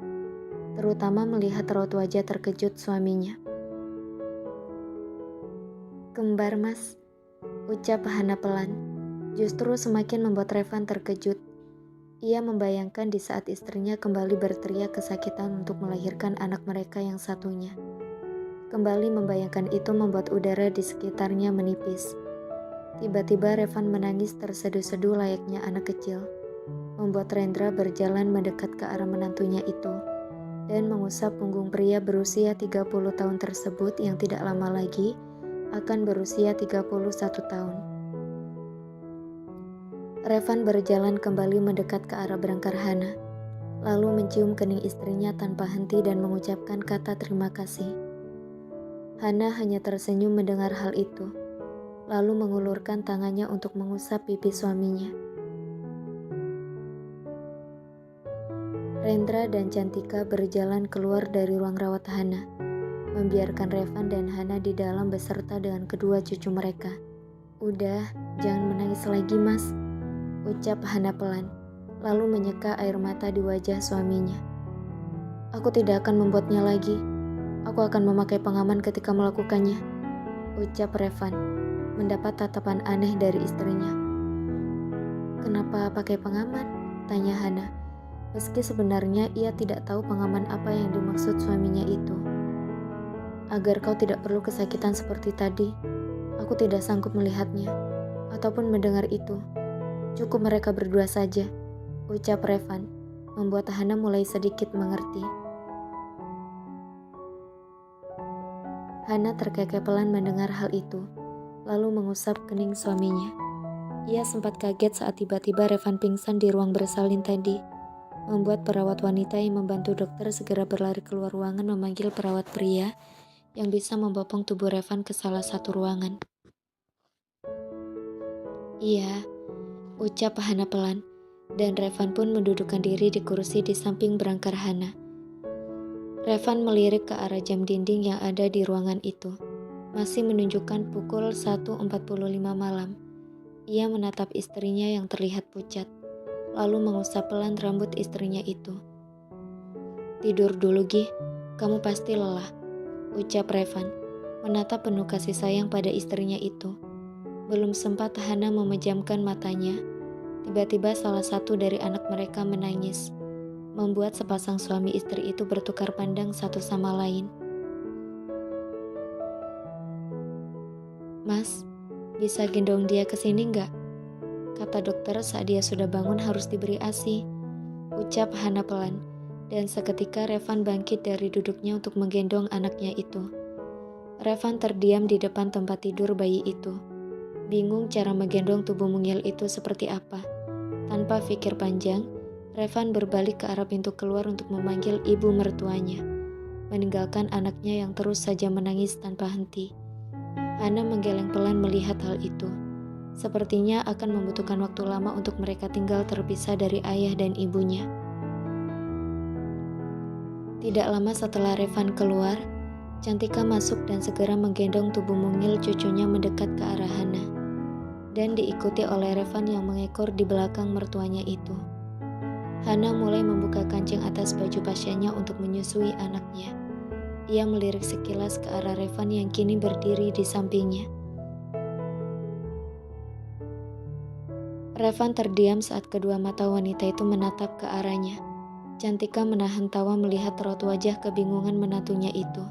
terutama melihat raut wajah terkejut suaminya. "Kembar, Mas," ucap Hana pelan. Justru semakin membuat Revan terkejut. Ia membayangkan di saat istrinya kembali berteriak kesakitan untuk melahirkan anak mereka yang satunya. Kembali membayangkan itu membuat udara di sekitarnya menipis. Tiba-tiba Revan menangis terseduh-seduh layaknya anak kecil, membuat Rendra berjalan mendekat ke arah menantunya itu dan mengusap punggung pria berusia 30 tahun tersebut yang tidak lama lagi akan berusia 31 tahun. Revan berjalan kembali mendekat ke arah berangkar Hana, lalu mencium kening istrinya tanpa henti dan mengucapkan kata terima kasih. Hana hanya tersenyum mendengar hal itu, lalu mengulurkan tangannya untuk mengusap pipi suaminya. Rendra dan Cantika berjalan keluar dari ruang rawat Hana, membiarkan Revan dan Hana di dalam beserta dengan kedua cucu mereka. "Udah, jangan menangis lagi, Mas," ucap Hana pelan, lalu menyeka air mata di wajah suaminya. "Aku tidak akan membuatnya lagi. Aku akan memakai pengaman ketika melakukannya," ucap Revan, mendapat tatapan aneh dari istrinya. "Kenapa pakai pengaman?" tanya Hana, meski sebenarnya ia tidak tahu pengaman apa yang dimaksud suaminya itu. "Agar kau tidak perlu kesakitan seperti tadi. Aku tidak sanggup melihatnya, ataupun mendengar itu. Cukup mereka berdua saja," ucap Revan, membuat Hana mulai sedikit mengerti. Hana terkekeh pelan mendengar hal itu, lalu mengusap kening suaminya. Ia sempat kaget saat tiba-tiba Revan pingsan di ruang bersalin tadi, membuat perawat wanita yang membantu dokter segera berlari keluar ruangan memanggil perawat pria yang bisa membopong tubuh Revan ke salah satu ruangan. "Iya," ucap Hana pelan, dan Revan pun mendudukkan diri di kursi di samping berangkar Hana. Revan melirik ke arah jam dinding yang ada di ruangan itu. Masih menunjukkan pukul 1.45 malam. Ia menatap istrinya yang terlihat pucat, lalu mengusap pelan rambut istrinya itu. "Tidur dulu, Gi. Kamu pasti lelah," ucap Revan, menatap penuh kasih sayang pada istrinya itu. Belum sempat Hana memejamkan matanya, tiba-tiba salah satu dari anak mereka menangis, membuat sepasang suami istri itu bertukar pandang satu sama lain. "Mas, bisa gendong dia ke sini nggak? Kata dokter saat dia sudah bangun harus diberi ASI," ucap Hana pelan, Dan seketika Revan bangkit dari duduknya untuk menggendong anaknya itu. Revan terdiam di depan tempat tidur bayi itu. Bingung cara menggendong tubuh mungil itu seperti apa. Tanpa pikir panjang, Revan berbalik ke arah pintu keluar untuk memanggil ibu mertuanya, meninggalkan anaknya yang terus saja menangis tanpa henti. Hana menggeleng pelan melihat hal itu. Sepertinya akan membutuhkan waktu lama untuk mereka tinggal terpisah dari ayah dan ibunya. Tidak lama setelah Revan keluar, Cantika masuk dan segera menggendong tubuh mungil cucunya mendekat ke arah Hana, dan diikuti oleh Revan yang mengekor di belakang mertuanya itu. Hana mulai membuka kancing atas baju pasiennya untuk menyusui anaknya. Ia melirik sekilas ke arah Revan yang kini berdiri di sampingnya. Revan terdiam saat kedua mata wanita itu menatap ke arahnya. Cantika menahan tawa melihat raut wajah kebingungan menantunya itu.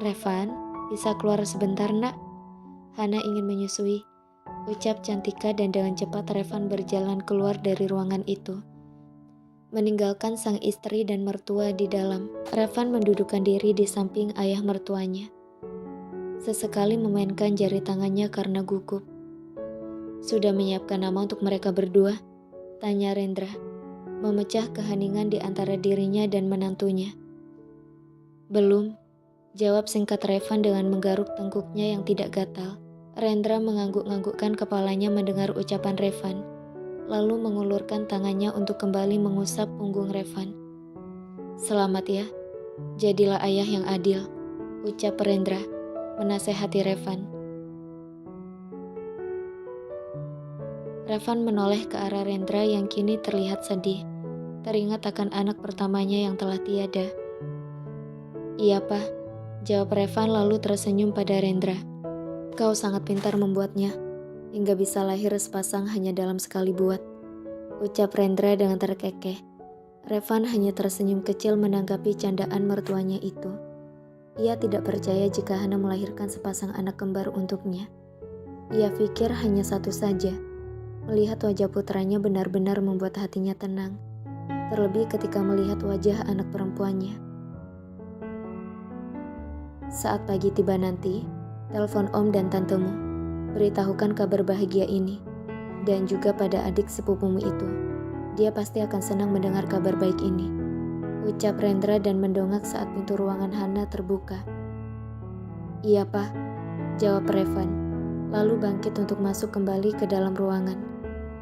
"Revan, bisa keluar sebentar, Nak? Hana ingin menyusui," ucap Cantika, dan dengan cepat Revan berjalan keluar dari ruangan itu, meninggalkan sang istri dan mertua di dalam. Revan mendudukkan diri di samping ayah mertuanya. Sesekali memainkan jari tangannya karena gugup. "Sudah menyiapkan nama untuk mereka berdua?" tanya Rendra, memecah keheningan di antara dirinya dan menantunya. "Belum," jawab singkat Revan dengan menggaruk tengkuknya yang tidak gatal. Rendra mengangguk-anggukkan kepalanya mendengar ucapan Revan, lalu mengulurkan tangannya untuk kembali mengusap punggung Revan. "Selamat ya, jadilah ayah yang adil," ucap Rendra, menasehati Revan. Revan menoleh ke arah Rendra yang kini terlihat sedih, teringat akan anak pertamanya yang telah tiada. "Iya, Pak," jawab Revan lalu tersenyum pada Rendra. "Kau sangat pintar membuatnya, hingga bisa lahir sepasang hanya dalam sekali buat," ucap Rendra dengan terkekeh. Revan hanya tersenyum kecil menanggapi candaan mertuanya itu. Ia tidak percaya jika Hana melahirkan sepasang anak kembar untuknya. Ia pikir hanya satu saja. Melihat wajah putranya benar-benar membuat hatinya tenang, terlebih ketika melihat wajah anak perempuannya. Saat pagi tiba nanti, telepon Om dan Tantemu, beritahukan kabar bahagia ini, dan juga pada adik sepupumu itu. Dia pasti akan senang mendengar kabar baik ini, ucap Rendra dan mendongak saat pintu ruangan Hana terbuka. "Iya, Pak," jawab Revan, lalu bangkit untuk masuk kembali ke dalam ruangan,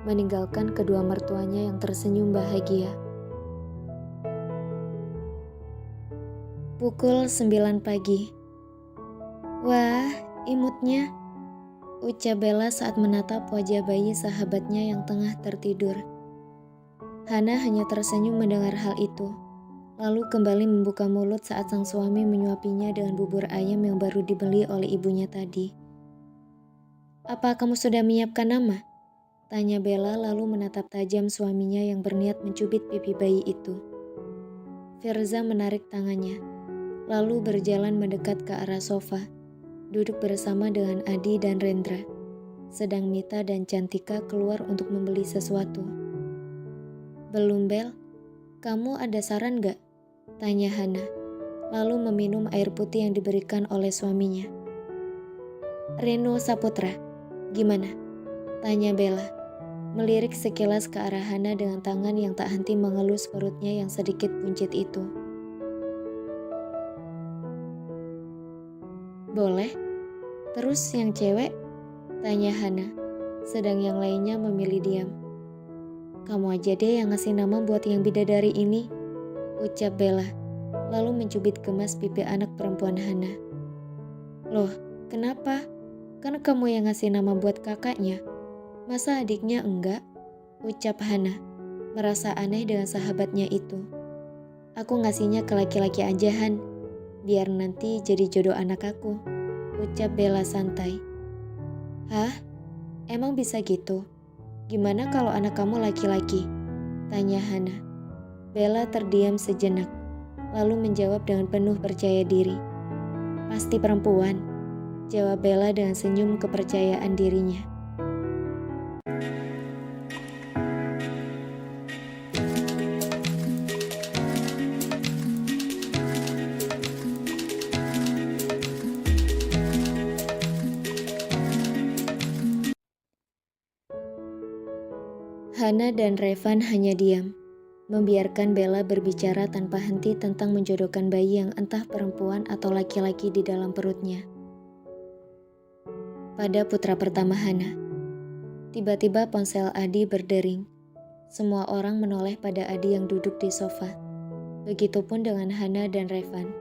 meninggalkan kedua mertuanya yang tersenyum bahagia. Pukul 9 pagi. "Wah, imutnya," ucap Bella saat menatap wajah bayi sahabatnya yang tengah tertidur. Hana hanya tersenyum mendengar hal itu, lalu kembali membuka mulut saat sang suami menyuapinya dengan bubur ayam yang baru dibeli oleh ibunya tadi. "Apa kamu sudah menyiapkan nama?" tanya Bella lalu menatap tajam suaminya yang berniat mencubit pipi bayi itu. Firza menarik tangannya, lalu berjalan mendekat ke arah sofa, duduk bersama dengan Adi dan Rendra, sedang Mita dan Cantika keluar untuk membeli sesuatu. "Belum, Bel? Kamu ada saran gak?" tanya Hana, lalu meminum air putih yang diberikan oleh suaminya. "Reno Saputra, gimana?" tanya Bella, melirik sekilas ke arah Hana dengan tangan yang tak henti mengelus perutnya yang sedikit buncit itu. "Boleh. Terus yang cewek?" tanya Hana, sedang yang lainnya memilih diam. "Kamu aja deh yang ngasih nama buat yang bidadari ini," ucap Bella, lalu mencubit gemas pipi anak perempuan Hana. "Loh, kenapa? Kan kamu yang ngasih nama buat kakaknya. Masa adiknya enggak?" ucap Hana, merasa aneh dengan sahabatnya itu. "Aku ngasihnya ke laki-laki aja, Han. Biar nanti jadi jodoh anak aku," ucap Bella santai. "Hah? Emang bisa gitu? Gimana kalau anak kamu laki-laki?" tanya Hana. Bella terdiam sejenak, lalu menjawab dengan penuh percaya diri. "Pasti perempuan," jawab Bella dengan senyum kepercayaan dirinya. Hana dan Revan hanya diam, membiarkan Bella berbicara tanpa henti tentang menjodohkan bayi yang entah perempuan atau laki-laki di dalam perutnya. Pada putra pertama Hana, tiba-tiba ponsel Adi berdering. Semua orang menoleh pada Adi yang duduk di sofa. Begitupun dengan Hana dan Revan.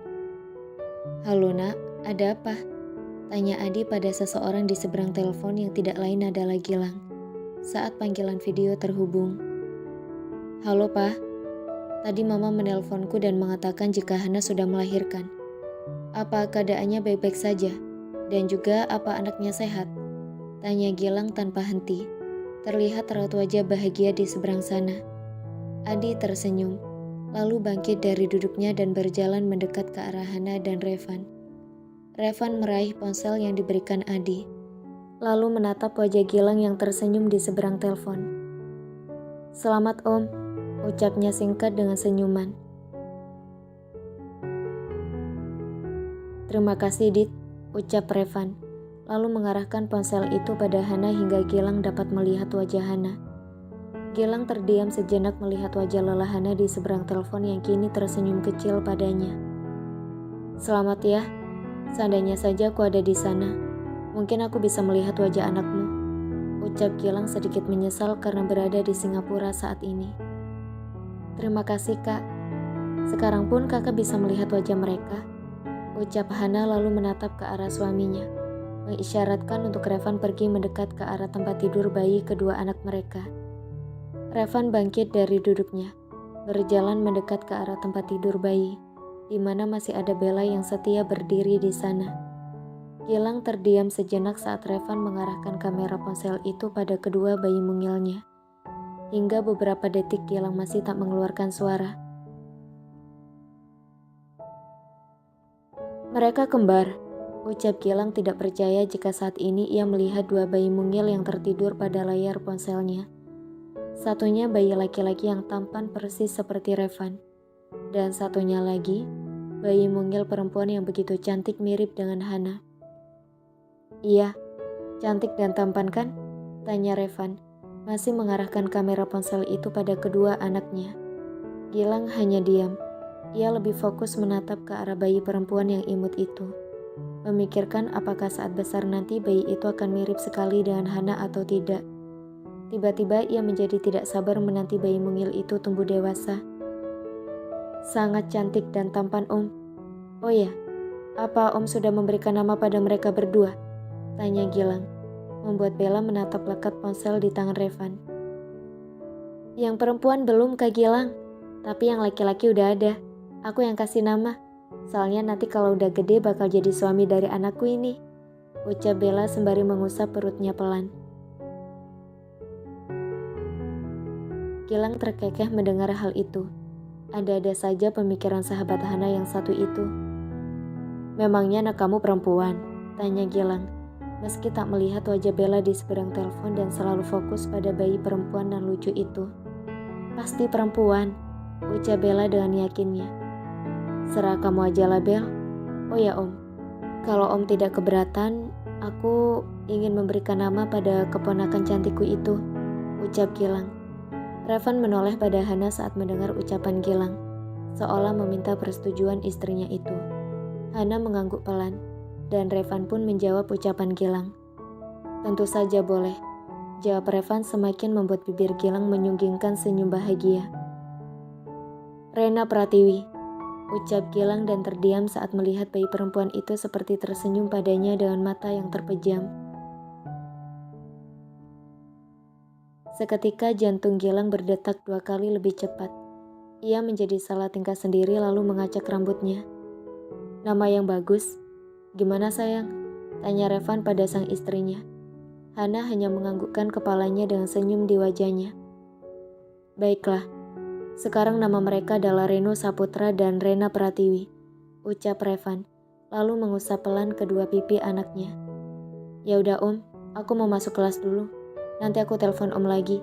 "Halo nak, ada apa?" tanya Adi pada seseorang di seberang telepon yang tidak lain adalah Gilang. Saat panggilan video terhubung. "Halo Pa, tadi Mama menelponku dan mengatakan jika Hana sudah melahirkan. Apa keadaannya baik-baik saja? Dan juga apa anaknya sehat?" tanya Gilang tanpa henti. Terlihat raut wajah bahagia di seberang sana. Adi tersenyum, lalu bangkit dari duduknya dan berjalan mendekat ke arah Hana dan Revan. Revan meraih ponsel yang diberikan Adi, lalu menatap wajah Gilang yang tersenyum di seberang telepon. "Selamat Om," ucapnya singkat dengan senyuman. "Terima kasih Dit," ucap Revan, lalu mengarahkan ponsel itu pada Hana hingga Gilang dapat melihat wajah Hana. Gilang terdiam sejenak melihat wajah lelah Hana di seberang telepon yang kini tersenyum kecil padanya. "Selamat ya, seandainya saja aku ada di sana, mungkin aku bisa melihat wajah anakmu," ucap Gilang sedikit menyesal karena berada di Singapura saat ini. "Terima kasih Kak, sekarang pun Kakak bisa melihat wajah mereka," ucap Hana lalu menatap ke arah suaminya, mengisyaratkan untuk Revan pergi mendekat ke arah tempat tidur bayi kedua anak mereka. Revan bangkit dari duduknya, berjalan mendekat ke arah tempat tidur bayi, di mana masih ada Bella yang setia berdiri di sana. Gilang terdiam sejenak saat Revan mengarahkan kamera ponsel itu pada kedua bayi mungilnya. Hingga beberapa detik Gilang masih tak mengeluarkan suara. "Mereka kembar," ucap Gilang tidak percaya jika saat ini ia melihat dua bayi mungil yang tertidur pada layar ponselnya. Satunya bayi laki-laki yang tampan persis seperti Revan, dan satunya lagi bayi mungil perempuan yang begitu cantik mirip dengan Hana. "Iya, cantik dan tampan kan?" tanya Revan, masih mengarahkan kamera ponsel itu pada kedua anaknya. Gilang hanya diam. Ia lebih fokus menatap ke arah bayi perempuan yang imut itu, memikirkan apakah saat besar nanti bayi itu akan mirip sekali dengan Hana atau tidak. Tiba-tiba ia menjadi tidak sabar menanti bayi mungil itu tumbuh dewasa. "Sangat cantik dan tampan Om. Oh ya, apa Om sudah memberikan nama pada mereka berdua?" tanya Gilang, membuat Bella menatap lekat ponsel di tangan Revan. "Yang perempuan belum Kak Gilang, tapi yang laki-laki udah ada. Aku yang kasih nama, soalnya nanti kalau udah gede bakal jadi suami dari anakku ini," ucap Bella sembari mengusap perutnya pelan. Gilang terkekeh mendengar hal itu. Ada-ada saja pemikiran sahabat Hana yang satu itu. "Memangnya anak kamu perempuan?" tanya Gilang, meski tak melihat wajah Bella di seberang telepon dan selalu fokus pada bayi perempuan dan lucu itu. "Pasti perempuan," ucap Bella dengan yakinnya. "Serah kamu aja lah Bel. Oh ya Om, kalau Om tidak keberatan, aku ingin memberikan nama pada keponakan cantikku itu," ucap Gilang. Revan menoleh pada Hana saat mendengar ucapan Gilang, seolah meminta persetujuan istrinya itu. Hana mengangguk pelan, dan Revan pun menjawab ucapan Gilang. "Tentu saja boleh," jawab Revan semakin membuat bibir Gilang menyunggingkan senyum bahagia. "Rena Pratiwi," ucap Gilang dan terdiam saat melihat bayi perempuan itu seperti tersenyum padanya dengan mata yang terpejam. Seketika jantung Gilang berdetak 2 kali lebih cepat. Ia menjadi salah tingkah sendiri lalu mengacak rambutnya. "Nama yang bagus. Gimana sayang?" tanya Revan pada sang istrinya. Hana hanya menganggukkan kepalanya dengan senyum di wajahnya. "Baiklah, sekarang nama mereka adalah Reno Saputra dan Rena Pratiwi," ucap Revan, lalu mengusap pelan kedua pipi anaknya. "Ya udah Om, aku mau masuk kelas dulu. Nanti aku telepon Om lagi,"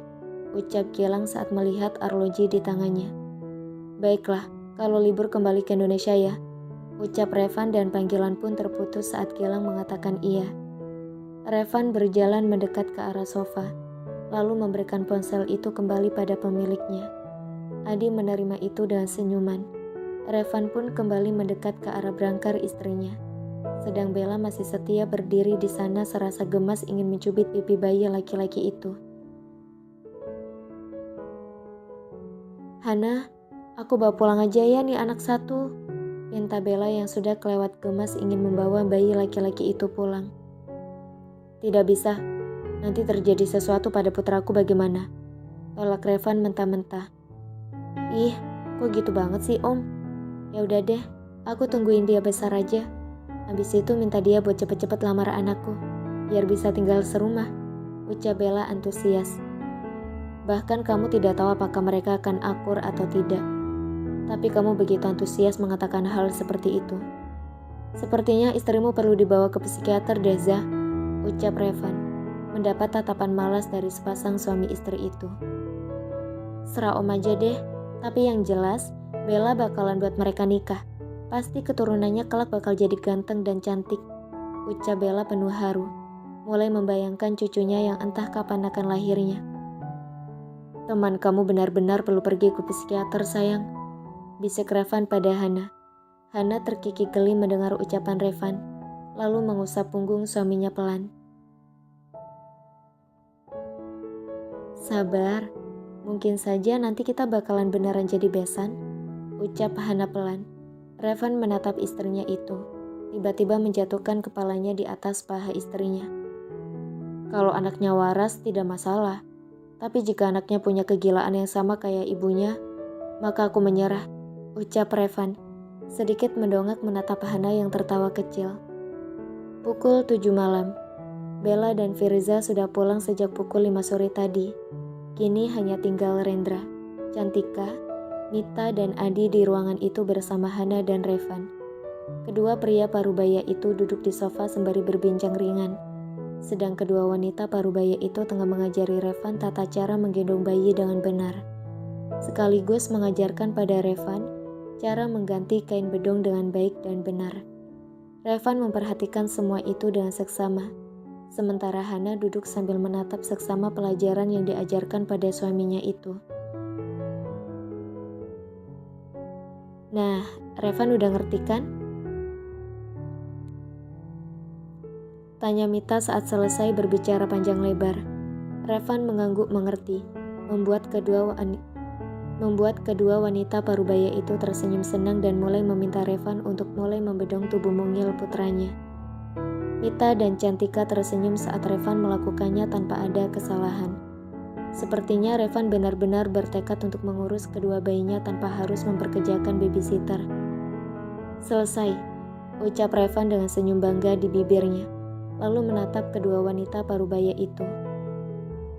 ucap Gilang saat melihat arloji di tangannya. "Baiklah, kalau libur kembali ke Indonesia ya," ucap Revan dan panggilan pun terputus saat Gilang mengatakan iya. Revan berjalan mendekat ke arah sofa, lalu memberikan ponsel itu kembali pada pemiliknya. Adi menerima itu dengan senyuman. Revan pun kembali mendekat ke arah brangkar istrinya. Sedang Bella masih setia berdiri di sana serasa gemas ingin mencubit pipi bayi laki-laki itu. "Hana, aku bawa pulang aja ya nih anak satu," minta Bella yang sudah kelewat gemas ingin membawa bayi laki-laki itu pulang. "Tidak bisa, nanti terjadi sesuatu pada putraku bagaimana?" tolak Revan mentah-mentah. "Ih, kok gitu banget sih Om? Ya udah deh, aku tungguin dia besar aja. Habis itu minta dia buat cepet-cepet lamar anakku, biar bisa tinggal serumah," ucap Bella antusias. "Bahkan kamu tidak tahu apakah mereka akan akur atau tidak. Tapi kamu begitu antusias mengatakan hal seperti itu. Sepertinya istrimu perlu dibawa ke psikiater deh, Zah," ucap Revan, mendapat tatapan malas dari sepasang suami istri itu. "Serah Om aja deh, tapi yang jelas Bella bakalan buat mereka nikah. Pasti keturunannya kelak bakal jadi ganteng dan cantik," ucap Bella penuh haru, mulai membayangkan cucunya yang entah kapan akan lahirnya. "Teman kamu benar-benar perlu pergi ke psikiater sayang," bisik Revan pada Hana. Hana terkikik geli mendengar ucapan Revan, lalu mengusap punggung suaminya pelan. "Sabar, mungkin saja nanti kita bakalan beneran jadi besan," ucap Hana pelan. Revan menatap istrinya itu, tiba-tiba menjatuhkan kepalanya di atas paha istrinya. "Kalau anaknya waras tidak masalah, tapi jika anaknya punya kegilaan yang sama kayak ibunya, maka aku menyerah," ucap Revan, sedikit mendongak menatap Hana yang tertawa kecil. Pukul 7 malam. Bella dan Firza sudah pulang sejak pukul 5 sore tadi. Kini hanya tinggal Rendra, Cantika, Mita dan Adi di ruangan itu bersama Hana dan Revan. Kedua pria parubaya itu duduk di sofa sembari berbincang ringan. Sedang kedua wanita parubaya itu tengah mengajari Revan tata cara menggendong bayi dengan benar. Sekaligus mengajarkan pada Revan cara mengganti kain bedong dengan baik dan benar. Revan memperhatikan semua itu dengan seksama. Sementara Hana duduk sambil menatap seksama pelajaran yang diajarkan pada suaminya itu. "Nah, Revan udah ngerti kan?" tanya Mita saat selesai berbicara panjang lebar. Revan mengangguk mengerti, membuat kedua wanita parubaya itu tersenyum senang dan mulai meminta Revan untuk mulai membedong tubuh mungil putranya. Mita dan Cantika tersenyum saat Revan melakukannya tanpa ada kesalahan. Sepertinya Revan benar-benar bertekad untuk mengurus kedua bayinya tanpa harus memperkerjakan babysitter. "Selesai," ucap Revan dengan senyum bangga di bibirnya, lalu menatap kedua wanita parubaya itu.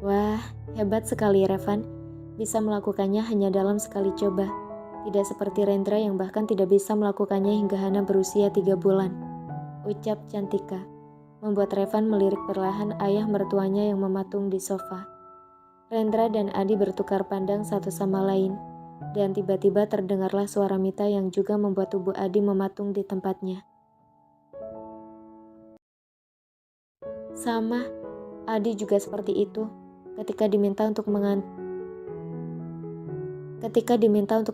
"Wah, hebat sekali Revan, bisa melakukannya hanya dalam sekali coba. Tidak seperti Rendra yang bahkan tidak bisa melakukannya hingga Hana berusia 3 bulan, ucap Cantika, membuat Revan melirik perlahan ayah mertuanya yang mematung di sofa. Rendra dan Adi bertukar pandang satu sama lain, dan tiba-tiba terdengarlah suara Mita yang juga membuat tubuh Adi mematung di tempatnya. Sama, Adi juga seperti itu. Ketika diminta untuk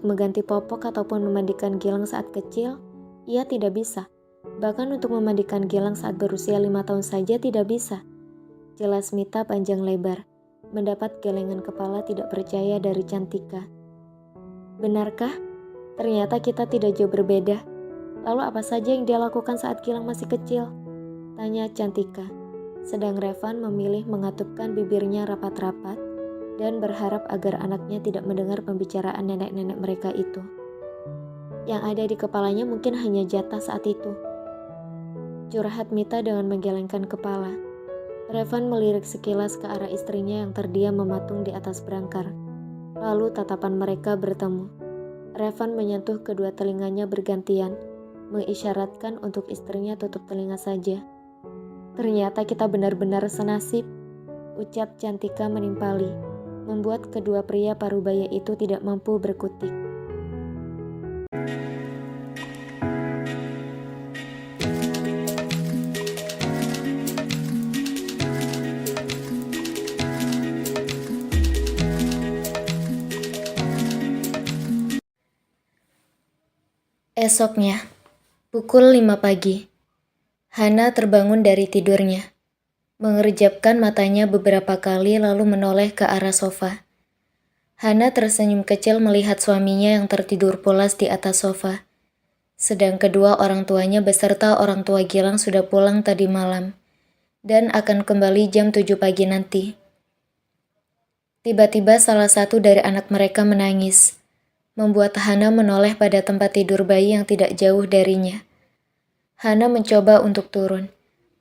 mengganti popok ataupun memandikan Gilang saat kecil, ia tidak bisa. Bahkan untuk memandikan Gilang saat berusia 5 tahun saja tidak bisa. Jelas Mita panjang lebar, mendapat gelengan kepala tidak percaya dari Cantika. "Benarkah? Ternyata kita tidak jauh berbeda. Lalu apa saja yang dia lakukan saat Gilang masih kecil?" tanya Cantika. Sedang Revan memilih mengatupkan bibirnya rapat-rapat dan berharap agar anaknya tidak mendengar pembicaraan nenek-nenek mereka itu. Yang ada di kepalanya mungkin hanya jatah saat itu. Curhat Mita dengan menggelengkan kepala. Revan melirik sekilas ke arah istrinya yang terdiam mematung di atas brangkar. Lalu tatapan mereka bertemu. Revan menyentuh kedua telinganya bergantian, mengisyaratkan untuk istrinya tutup telinga saja. "Ternyata kita benar-benar senasib," ucap Cantika menimpali, membuat kedua pria parubaya itu tidak mampu berkutik. Esoknya, pukul 5 pagi, Hana terbangun dari tidurnya, mengerjapkan matanya beberapa kali lalu menoleh ke arah sofa. Hana tersenyum kecil melihat suaminya yang tertidur pulas di atas sofa, sedang kedua orang tuanya beserta orang tua Gilang sudah pulang tadi malam dan akan kembali jam 7 pagi nanti. Tiba-tiba salah satu dari anak mereka menangis, membuat Hana menoleh pada tempat tidur bayi yang tidak jauh darinya. Hana mencoba untuk turun,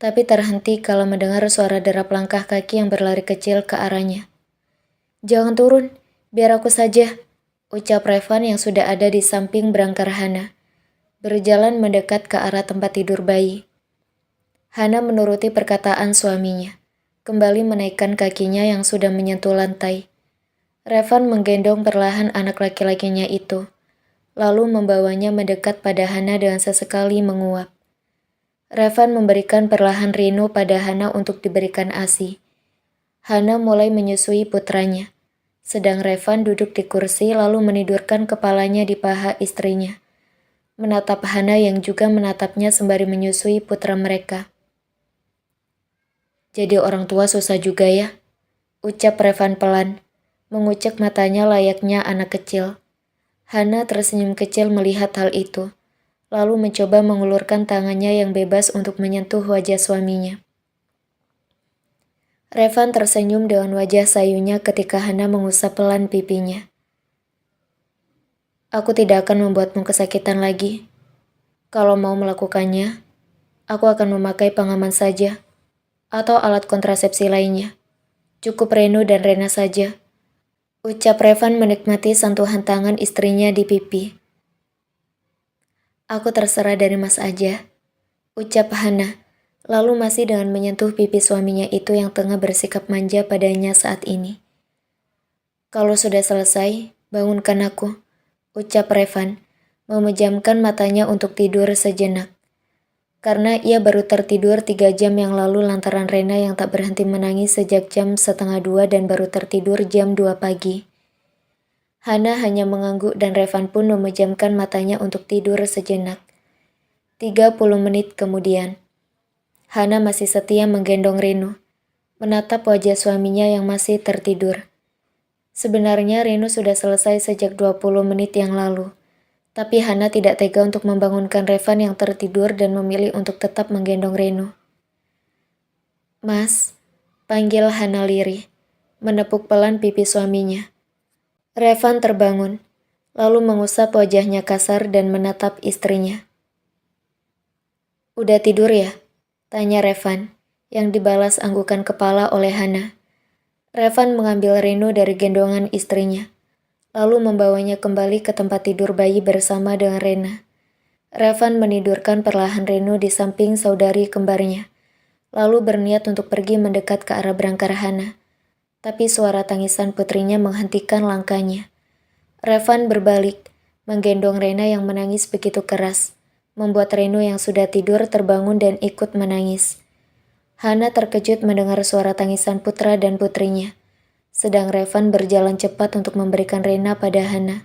tapi terhenti kala mendengar suara derap langkah kaki yang berlari kecil ke arahnya. "Jangan turun, biar aku saja," ucap Revan yang sudah ada di samping berangkar Hana, berjalan mendekat ke arah tempat tidur bayi. Hana menuruti perkataan suaminya, kembali menaikkan kakinya yang sudah menyentuh lantai. Revan menggendong perlahan anak laki-lakinya itu, lalu membawanya mendekat pada Hana dengan sesekali menguap. Revan memberikan perlahan Rino pada Hana untuk diberikan ASI. Hana mulai menyusui putranya, sedang Revan duduk di kursi lalu menidurkan kepalanya di paha istrinya, menatap Hana yang juga menatapnya sembari menyusui putra mereka. "Jadi orang tua susah juga ya," ucap Revan pelan, mengucek matanya layaknya anak kecil. Hana tersenyum kecil melihat hal itu, lalu mencoba mengulurkan tangannya yang bebas untuk menyentuh wajah suaminya. Revan tersenyum dengan wajah sayunya ketika Hana mengusap pelan pipinya. "Aku tidak akan membuatmu kesakitan lagi. Kalau mau melakukannya, aku akan memakai pengaman saja, atau alat kontrasepsi lainnya. Cukup Reno dan Rena saja," ucap Revan menikmati sentuhan tangan istrinya di pipi. "Aku terserah dari Mas aja," ucap Hana, lalu masih dengan menyentuh pipi suaminya itu yang tengah bersikap manja padanya saat ini. "Kalau sudah selesai, bangunkan aku," ucap Revan, memejamkan matanya untuk tidur sejenak. Karena ia baru tertidur 3 jam yang lalu lantaran Rena yang tak berhenti menangis sejak jam 1:30 dan baru tertidur jam 2 pagi. Hana hanya mengangguk dan Revan pun memejamkan matanya untuk tidur sejenak. 30 menit kemudian, Hana masih setia menggendong Reno, menatap wajah suaminya yang masih tertidur. Sebenarnya Reno sudah selesai sejak 20 menit yang lalu, tapi Hana tidak tega untuk membangunkan Revan yang tertidur dan memilih untuk tetap menggendong Reno. "Mas," panggil Hana lirih, menepuk pelan pipi suaminya. Revan terbangun, lalu mengusap wajahnya kasar dan menatap istrinya. "Udah tidur ya?" tanya Revan, yang dibalas anggukan kepala oleh Hana. Revan mengambil Reno dari gendongan istrinya, lalu membawanya kembali ke tempat tidur bayi bersama dengan Rena. Revan menidurkan perlahan Reno di samping saudari kembarnya, lalu berniat untuk pergi mendekat ke arah berangkar Hana. Tapi suara tangisan putrinya menghentikan langkahnya. Revan berbalik, menggendong Rena yang menangis begitu keras, membuat Reno yang sudah tidur terbangun dan ikut menangis. Hana terkejut mendengar suara tangisan putra dan putrinya, sedang Revan berjalan cepat untuk memberikan Rena pada Hana.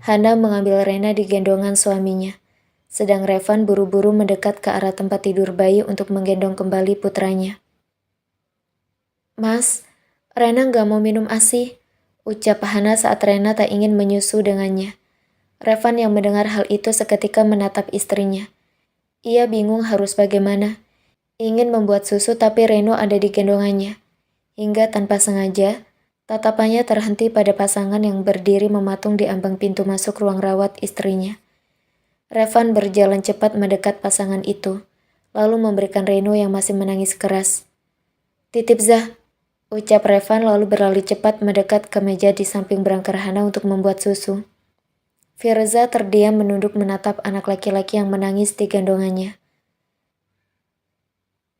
Hana mengambil Rena di gendongan suaminya, sedang Revan buru-buru mendekat ke arah tempat tidur bayi untuk menggendong kembali putranya. "Mas, Rena nggak mau minum ASI," ucap Hana saat Rena tak ingin menyusu dengannya. Revan yang mendengar hal itu seketika menatap istrinya. Ia bingung harus bagaimana. Ingin membuat susu tapi Reno ada di gendongannya. Hingga tanpa sengaja, tatapannya terhenti pada pasangan yang berdiri mematung di ambang pintu masuk ruang rawat istrinya. Revan berjalan cepat mendekat pasangan itu, lalu memberikan Reno yang masih menangis keras. "Titip Zah," ucap Revan lalu berlari cepat mendekat ke meja di samping berangkar Hana untuk membuat susu. Firza terdiam menunduk menatap anak laki-laki yang menangis di gendongannya.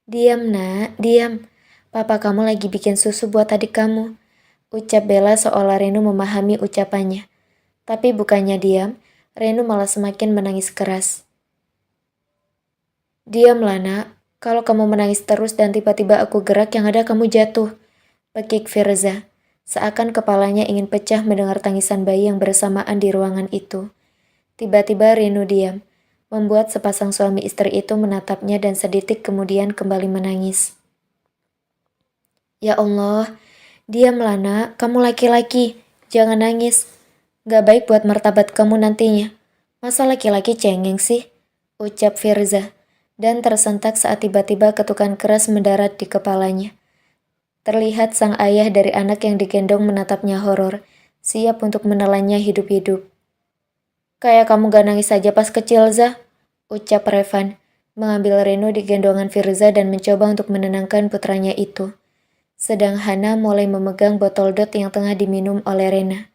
"Diam nak, diam. Papa kamu lagi bikin susu buat adik kamu," ucap Bella seolah Reno memahami ucapannya. Tapi bukannya diam, Reno malah semakin menangis keras. "Diamlah nak, kalau kamu menangis terus dan tiba-tiba aku gerak yang ada kamu jatuh," pekik Firza, seakan kepalanya ingin pecah mendengar tangisan bayi yang bersamaan di ruangan itu. Tiba-tiba Reno diam, membuat sepasang suami istri itu menatapnya dan sedetik kemudian kembali menangis. Ya Allah, diamlah nak, kamu laki-laki, jangan nangis. Gak baik buat martabat kamu nantinya. Masa laki-laki cengeng sih? Ucap Firza, dan tersentak saat tiba-tiba ketukan keras mendarat di kepalanya. Terlihat sang ayah dari anak yang digendong menatapnya horor, siap untuk menelannya hidup-hidup. Kayak kamu gak nangis saja pas kecil, Zah, ucap Revan, mengambil Reno di gendongan Firza dan mencoba untuk menenangkan putranya itu. Sedang Hana mulai memegang botol dot yang tengah diminum oleh Rena.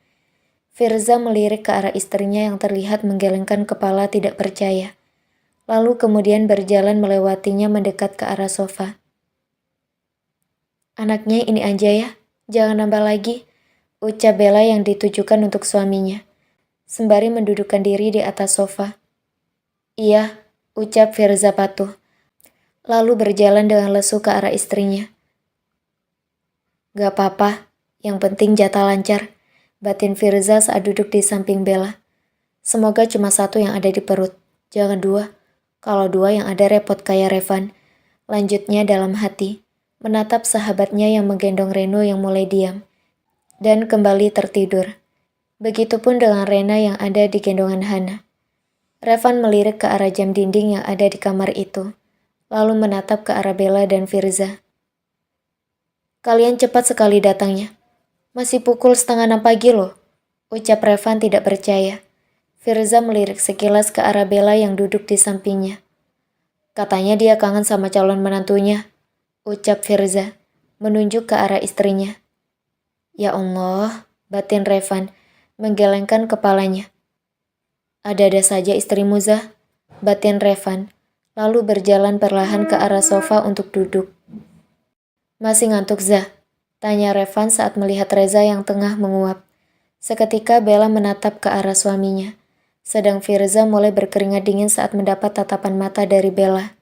Firza melirik ke arah istrinya yang terlihat menggelengkan kepala tidak percaya. Lalu kemudian berjalan melewatinya mendekat ke arah sofa. Anaknya ini aja ya, jangan nambah lagi, ucap Bella yang ditujukan untuk suaminya, sembari mendudukkan diri di atas sofa. Iya, ucap Firza patuh, lalu berjalan dengan lesu ke arah istrinya. Gak apa-apa, yang penting jatah lancar, batin Firza saat duduk di samping Bella. Semoga cuma satu yang ada di perut, jangan dua. Kalau dua yang ada repot kayak Revan. Lanjutnya dalam hati, menatap sahabatnya yang menggendong Reno yang mulai diam, dan kembali tertidur. Begitupun dengan Rena yang ada di gendongan Hana. Revan melirik ke arah jam dinding yang ada di kamar itu, lalu menatap ke arah Bella dan Firza. Kalian cepat sekali datangnya. Masih pukul 5:30 pagi loh, ucap Revan tidak percaya. Firza melirik sekilas ke arah Bella yang duduk di sampingnya. Katanya dia kangen sama calon menantunya, ucap Firza, menunjuk ke arah istrinya. Ya Allah, batin Revan, menggelengkan kepalanya. Ada-ada saja istrimu, Zah, batin Revan, lalu berjalan perlahan ke arah sofa untuk duduk. Masih ngantuk, Zah? Tanya Revan saat melihat Reza yang tengah menguap. Seketika Bella menatap ke arah suaminya, sedang Firza mulai berkeringat dingin saat mendapat tatapan mata dari Bella.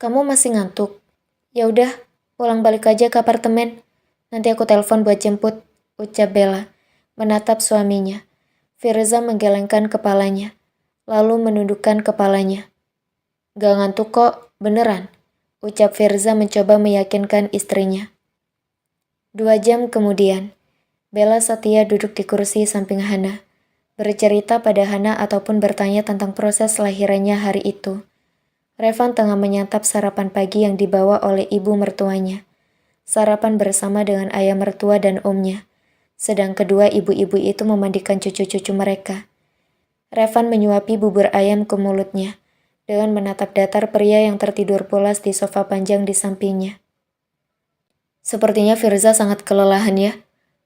Kamu masih ngantuk? Ya udah, pulang balik aja ke apartemen. Nanti aku telepon buat jemput, ucap Bella, menatap suaminya. Firza menggelengkan kepalanya, lalu menundukkan kepalanya. Gak ngantuk kok, beneran, ucap Firza mencoba meyakinkan istrinya. 2 jam kemudian, Bella setia duduk di kursi samping Hana, bercerita pada Hana ataupun bertanya tentang proses lahirannya hari itu. Revan tengah menyantap sarapan pagi yang dibawa oleh ibu mertuanya. Sarapan bersama dengan ayah mertua dan omnya. Sedang kedua ibu-ibu itu memandikan cucu-cucu mereka. Revan menyuapi bubur ayam ke mulutnya, dengan menatap datar pria yang tertidur pulas di sofa panjang di sampingnya. Sepertinya Firza sangat kelelahan ya,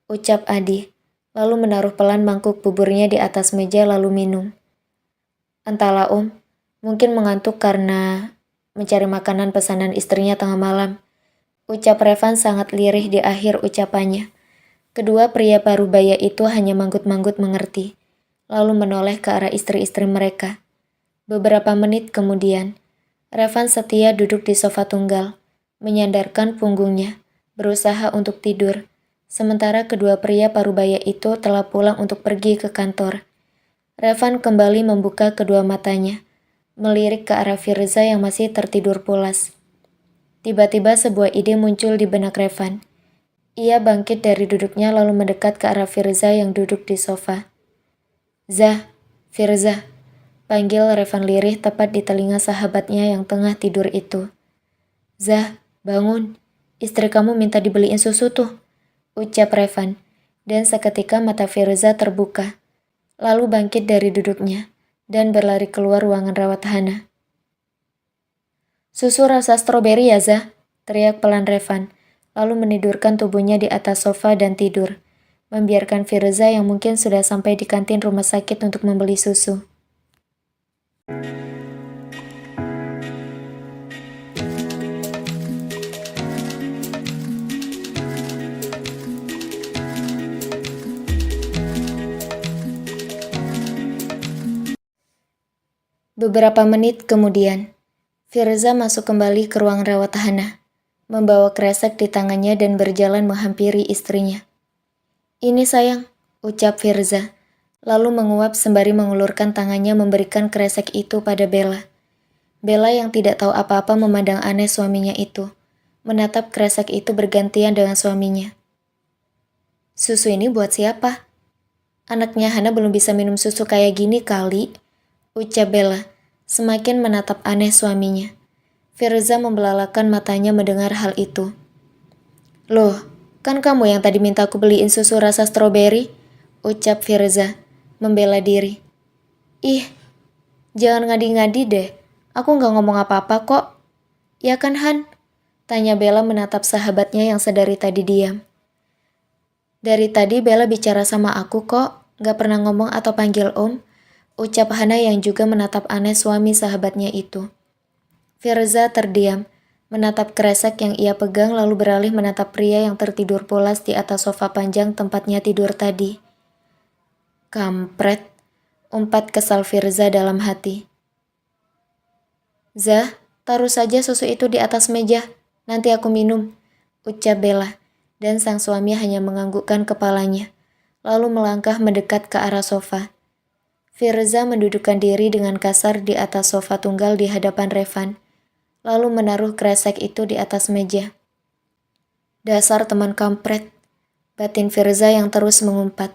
ucap Adi, lalu menaruh pelan mangkuk buburnya di atas meja lalu minum. Entahlah Om, mungkin mengantuk karena mencari makanan pesanan istrinya tengah malam, ucap Revan sangat lirih di akhir ucapannya. Kedua pria parubaya itu hanya manggut-manggut mengerti, lalu menoleh ke arah istri-istri mereka. Beberapa menit kemudian, Revan setia duduk di sofa tunggal, menyandarkan punggungnya, berusaha untuk tidur, sementara kedua pria parubaya itu telah pulang untuk pergi ke kantor. Revan kembali membuka kedua matanya, melirik ke arah Firza yang masih tertidur pulas. Tiba-tiba sebuah ide muncul di benak Revan. Ia bangkit dari duduknya lalu mendekat ke arah Firza yang duduk di sofa. Zah, Firza, panggil Revan lirih tepat di telinga sahabatnya yang tengah tidur itu. Zah, bangun, istri kamu minta dibeliin susu tuh, ucap Revan, dan seketika mata Firza terbuka, lalu bangkit dari duduknya, dan berlari keluar ruangan rawat Hana. Susu rasa stroberi ya Zah, teriak pelan Revan, lalu menidurkan tubuhnya di atas sofa dan tidur, membiarkan Firza yang mungkin sudah sampai di kantin rumah sakit untuk membeli susu. Beberapa menit kemudian, Firza masuk kembali ke ruang rawat Hana, membawa kresek di tangannya dan berjalan menghampiri istrinya. Ini sayang, ucap Firza, lalu menguap sembari mengulurkan tangannya memberikan kresek itu pada Bella. Bella yang tidak tahu apa-apa memandang aneh suaminya itu, menatap kresek itu bergantian dengan suaminya. Susu ini buat siapa? Anaknya Hana belum bisa minum susu kayak gini kali, ucap Bella, semakin menatap aneh suaminya. Firza membelalakan matanya mendengar hal itu. Loh, kan kamu yang tadi minta aku beliin susu rasa stroberi, ucap Firza, membela diri. Ih, jangan ngadi-ngadi deh, aku nggak ngomong apa-apa kok. Ya kan Han? Tanya Bella menatap sahabatnya yang sedari tadi diam. Dari tadi Bella bicara sama aku kok, gak pernah ngomong atau panggil om, ucap Hana yang juga menatap aneh suami sahabatnya itu. Firza terdiam, menatap kresek yang ia pegang lalu beralih menatap pria yang tertidur pulas di atas sofa panjang tempatnya tidur tadi. Kampret, umpat kesal Firza dalam hati. Zah, taruh saja susu itu di atas meja, nanti aku minum, ucap Bella. Dan sang suami hanya menganggukkan kepalanya, lalu melangkah mendekat ke arah sofa. Firza mendudukkan diri dengan kasar di atas sofa tunggal di hadapan Revan, lalu menaruh kresek itu di atas meja. Dasar teman kampret, batin Firza yang terus mengumpat,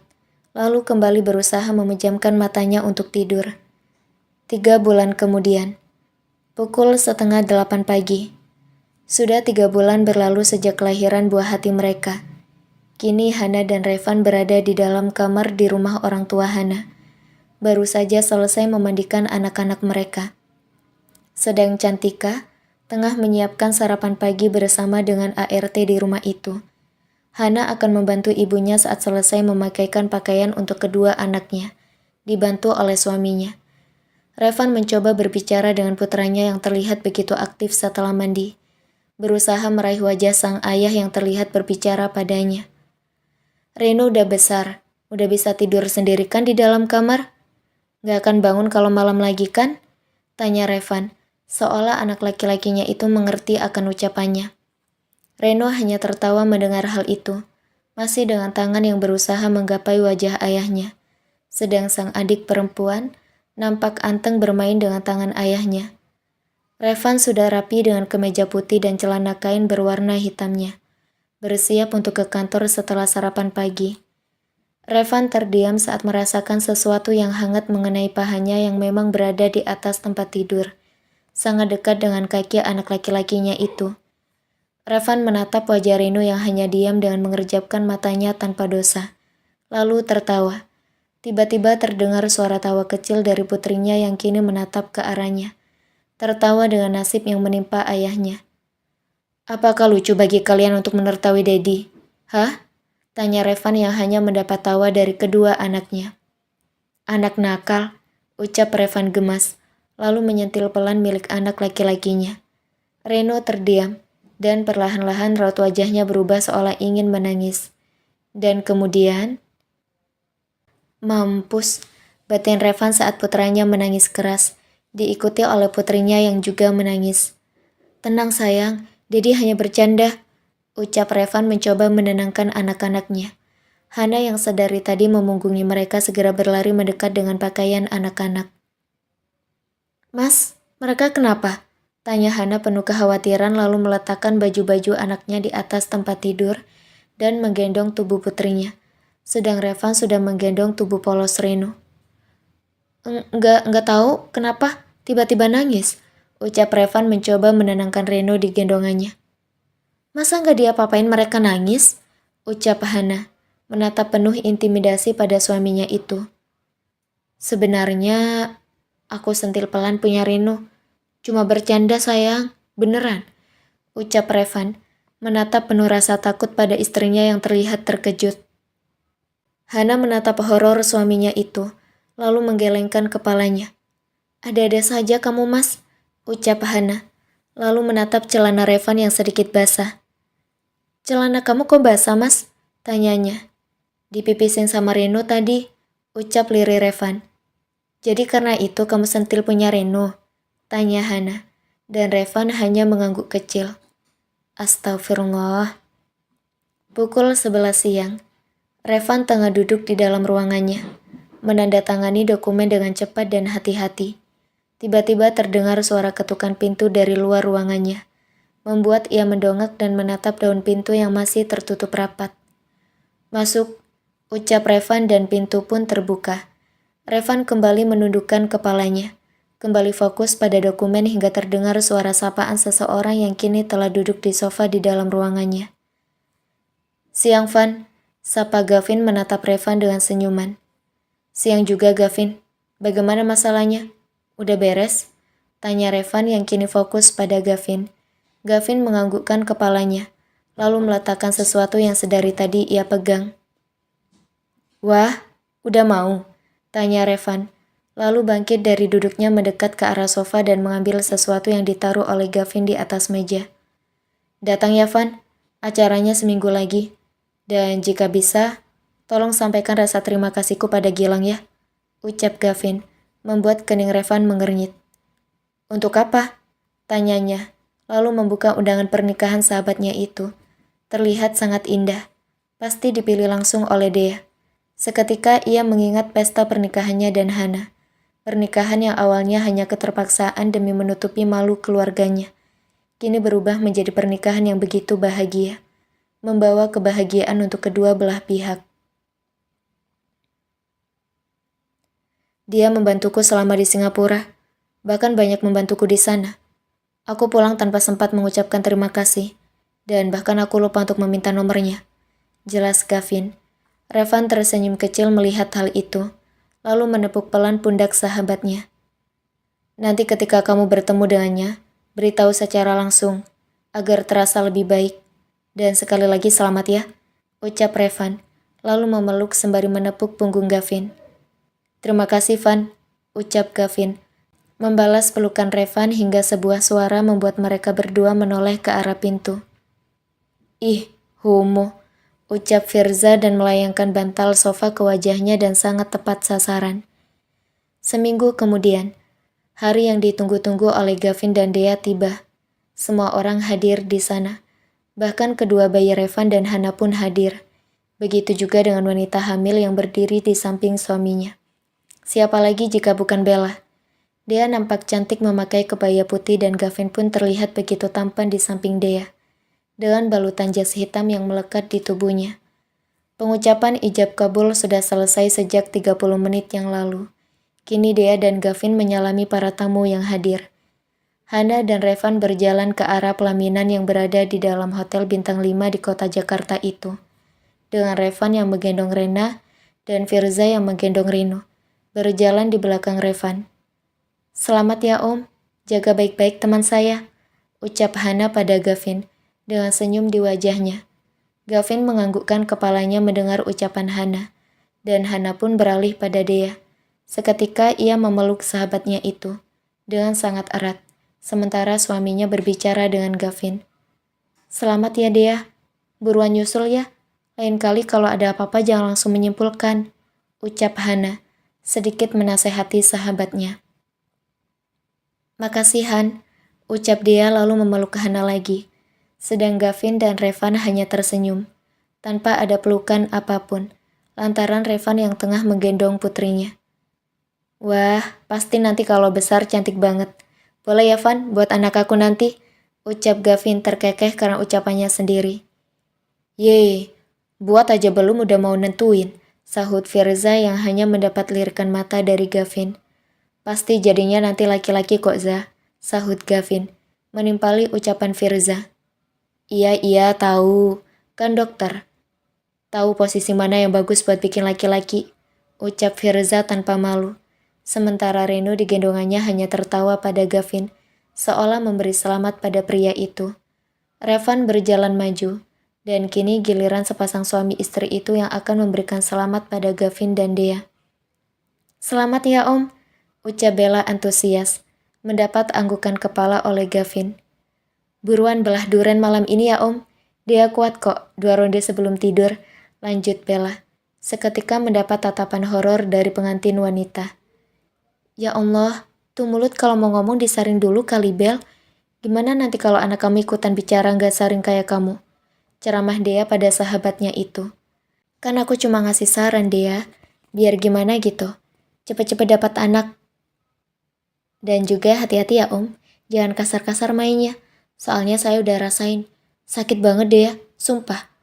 lalu kembali berusaha memejamkan matanya untuk tidur. 3 bulan kemudian, pukul 7:30 pagi. Sudah 3 bulan berlalu sejak kelahiran buah hati mereka. Kini Hana dan Revan berada di dalam kamar di rumah orang tua Hana. Baru saja selesai memandikan anak-anak mereka. Sedang Cantika tengah menyiapkan sarapan pagi bersama dengan ART di rumah itu. Hana akan membantu ibunya saat selesai memakaikan pakaian untuk kedua anaknya, dibantu oleh suaminya. Revan mencoba berbicara dengan putranya yang terlihat begitu aktif setelah mandi, berusaha meraih wajah sang ayah yang terlihat berbicara padanya. Reno udah besar, udah bisa tidur sendiri kan di dalam kamar? Gak akan bangun kalau malam lagi kan? Tanya Revan, seolah anak laki-lakinya itu mengerti akan ucapannya. Reno hanya tertawa mendengar hal itu, masih dengan tangan yang berusaha menggapai wajah ayahnya. Sedang sang adik perempuan nampak anteng bermain dengan tangan ayahnya. Revan sudah rapi dengan kemeja putih dan celana kain berwarna hitamnya, bersiap untuk ke kantor setelah sarapan pagi. Revan terdiam saat merasakan sesuatu yang hangat mengenai pahanya yang memang berada di atas tempat tidur, sangat dekat dengan kaki anak laki-lakinya itu. Revan menatap wajah Reno yang hanya diam dengan mengerjapkan matanya tanpa dosa, lalu tertawa. Tiba-tiba terdengar suara tawa kecil dari putrinya yang kini menatap ke arahnya. Tertawa dengan nasib yang menimpa ayahnya. Apakah lucu bagi kalian untuk menertawi Dedi? Hah? Tanya Revan yang hanya mendapat tawa dari kedua anaknya. Anak nakal, ucap Revan gemas, lalu menyentil pelan milik anak laki-lakinya. Reno terdiam, dan perlahan-lahan raut wajahnya berubah seolah ingin menangis. Dan kemudian, mampus, batin Revan saat putranya menangis keras, diikuti oleh putrinya yang juga menangis. Tenang sayang, Dedi hanya bercanda, ucap Revan mencoba menenangkan anak-anaknya. Hana yang sedari tadi memunggungi mereka segera berlari mendekat dengan pakaian anak-anak. Mas, mereka kenapa? Tanya Hana penuh kekhawatiran lalu meletakkan baju-baju anaknya di atas tempat tidur dan menggendong tubuh putrinya. Sedang Revan sudah menggendong tubuh polos Reno. Enggak tahu kenapa tiba-tiba nangis, ucap Revan mencoba menenangkan Reno di gendongannya. Masa nggak diapa-apain mereka nangis? Ucap Hana, menatap penuh intimidasi pada suaminya itu. Sebenarnya, aku sentil pelan punya Reno. Cuma bercanda sayang, beneran. Ucap Revan, menatap penuh rasa takut pada istrinya yang terlihat terkejut. Hana menatap horor suaminya itu, lalu menggelengkan kepalanya. Ada-ada saja kamu mas, ucap Hana, lalu menatap celana Revan yang sedikit basah. Celana kamu kok basah mas? Tanyanya. Dipipisin sama Reno tadi, ucap lirih Revan. Jadi karena itu kamu sentil punya Reno? Tanya Hana, dan Revan hanya mengangguk kecil. Astagfirullah. Pukul 11 siang. Revan tengah duduk di dalam ruangannya. menandatangani dokumen dengan cepat dan hati-hati. Tiba-tiba terdengar suara ketukan pintu dari luar ruangannya, membuat ia mendongak dan menatap daun pintu yang masih tertutup rapat. "Masuk," ucap Revan dan pintu pun terbuka. Revan kembali menundukkan kepalanya, kembali fokus pada dokumen hingga terdengar suara sapaan seseorang yang kini telah duduk di sofa di dalam ruangannya. "Siang, Van," sapa Gavin menatap Revan dengan senyuman. "Siang juga, Gavin. Bagaimana masalahnya? Udah beres?" tanya Revan yang kini fokus pada Gavin. Gavin menganggukkan kepalanya, lalu meletakkan sesuatu yang sedari tadi ia pegang. "Wah, udah mau?" tanya Revan, lalu bangkit dari duduknya mendekat ke arah sofa dan mengambil sesuatu yang ditaruh oleh Gavin di atas meja. "Datang ya, Van. Acaranya seminggu lagi. Dan jika bisa, tolong sampaikan rasa terima kasihku pada Gilang ya," ucap Gavin, membuat kening Revan mengernyit. "Untuk apa?" tanyanya, lalu membuka undangan pernikahan sahabatnya itu. Terlihat sangat indah, pasti dipilih langsung oleh Dea. Seketika ia mengingat pesta pernikahannya dan Hana. Pernikahan yang awalnya hanya keterpaksaan demi menutupi malu keluarganya, kini berubah menjadi pernikahan yang begitu bahagia, membawa kebahagiaan untuk kedua belah pihak. "Dia membantuku selama di Singapura, bahkan banyak membantuku di sana. Aku pulang tanpa sempat mengucapkan terima kasih, dan bahkan aku lupa untuk meminta nomornya," jelas Gavin. Revan tersenyum kecil melihat hal itu, lalu menepuk pelan pundak sahabatnya. "Nanti ketika kamu bertemu dengannya, beritahu secara langsung, agar terasa lebih baik. Dan sekali lagi selamat ya," ucap Revan, lalu memeluk sembari menepuk punggung Gavin. "Terima kasih, Van," ucap Gavin, membalas pelukan Revan hingga sebuah suara membuat mereka berdua menoleh ke arah pintu. "Ih, homo," ucap Firza dan melayangkan bantal sofa ke wajahnya dan sangat tepat sasaran. Seminggu kemudian, hari yang ditunggu-tunggu oleh Gavin dan Dea tiba. Semua orang hadir di sana. Bahkan kedua bayi Revan dan Hana pun hadir. Begitu juga dengan wanita hamil yang berdiri di samping suaminya. Siapa lagi jika bukan Bella? Dea nampak cantik memakai kebaya putih dan Gavin pun terlihat begitu tampan di samping Dea, dengan balutan jas hitam yang melekat di tubuhnya. Pengucapan ijab kabul sudah selesai sejak 30 menit yang lalu. Kini Dea dan Gavin menyalami para tamu yang hadir. Hana dan Revan berjalan ke arah pelaminan yang berada di dalam hotel bintang 5 di kota Jakarta itu, dengan Revan yang menggendong Rena dan Firza yang menggendong Rino, berjalan di belakang Revan. "Selamat ya Om, jaga baik-baik teman saya," ucap Hana pada Gavin, dengan senyum di wajahnya. Gavin menganggukkan kepalanya mendengar ucapan Hana, dan Hana pun beralih pada Dea. Seketika ia memeluk sahabatnya itu, dengan sangat erat, sementara suaminya berbicara dengan Gavin. "Selamat ya Dea, buruan nyusul ya, lain kali kalau ada apa-apa jangan langsung menyimpulkan," ucap Hana, sedikit menasehati sahabatnya. "Makasih Han," ucap Dea lalu memeluk Hana lagi. Sedang Gavin dan Revan hanya tersenyum, tanpa ada pelukan apapun, lantaran Revan yang tengah menggendong putrinya. "Wah, pasti nanti kalau besar cantik banget. Boleh ya Van, buat anak aku nanti," ucap Gavin terkekeh karena ucapannya sendiri. "Yeay, buat aja belum udah mau nentuin," sahut Firza yang hanya mendapat lirikan mata dari Gavin. "Pasti jadinya nanti laki-laki kok Zah," sahut Gavin, menimpali ucapan Firza. Iya, tahu. Kan dokter. Tahu posisi mana yang bagus buat bikin laki-laki," ucap Firza tanpa malu. Sementara Reno di gendongannya hanya tertawa pada Gavin, seolah memberi selamat pada pria itu. Revan berjalan maju, dan kini giliran sepasang suami istri itu yang akan memberikan selamat pada Gavin dan Dea. "Selamat ya Om," ucap Bella antusias, mendapat anggukan kepala oleh Gavin. "Buruan belah duren malam ini ya Om, Dea kuat kok 2 ronde sebelum tidur," lanjut Bella, seketika mendapat tatapan horor dari pengantin wanita. "Ya Allah, tuh mulut kalau mau ngomong disaring dulu kali Bel. Gimana nanti kalau anak kamu ikutan bicara nggak saring kayak kamu?" ceramah Dea pada sahabatnya itu. "Kan aku cuma ngasih saran Dea, Biar gimana gitu. Cepet-cepet dapat anak. Dan juga hati-hati ya Om. Jangan kasar-kasar mainnya. Soalnya saya udah rasain. Sakit banget deh ya, sumpah.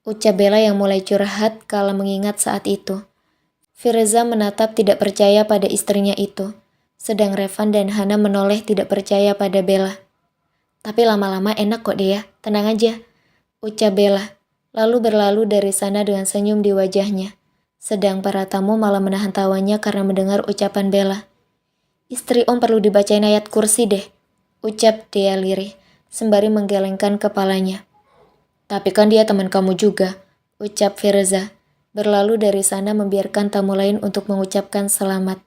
Ucap Bella yang mulai curhat kala mengingat saat itu. Firza menatap tidak percaya pada istrinya itu. Sedang Revan dan Hana menoleh tidak percaya pada Bella. Tapi lama-lama enak kok dia, tenang aja. Ucap Bella, lalu berlalu dari sana dengan senyum di wajahnya. Sedang para tamu malah menahan tawanya karena mendengar ucapan Bella. Istri Om perlu dibacain ayat kursi deh, ucap Dea lirih, sembari menggelengkan kepalanya. Tapi kan dia teman kamu juga, ucap Firza. Berlalu dari sana membiarkan tamu lain untuk mengucapkan selamat.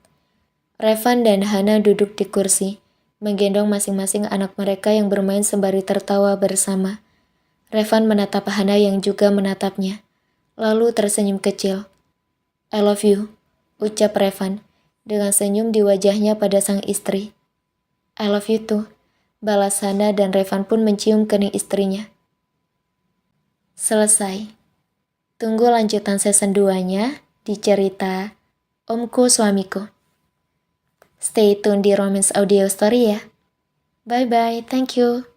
Revan dan Hana duduk di kursi, menggendong masing-masing anak mereka yang bermain sembari tertawa bersama. Revan menatap Hana yang juga menatapnya, lalu tersenyum kecil. I love you, ucap Revan, dengan senyum di wajahnya pada sang istri. I love you too, balas Hana dan Revan pun mencium kening istrinya. Selesai. Tunggu lanjutan season 2-nya di cerita Omku Suamiku. Stay tune di Romance Audio Story ya. Bye-bye, thank you.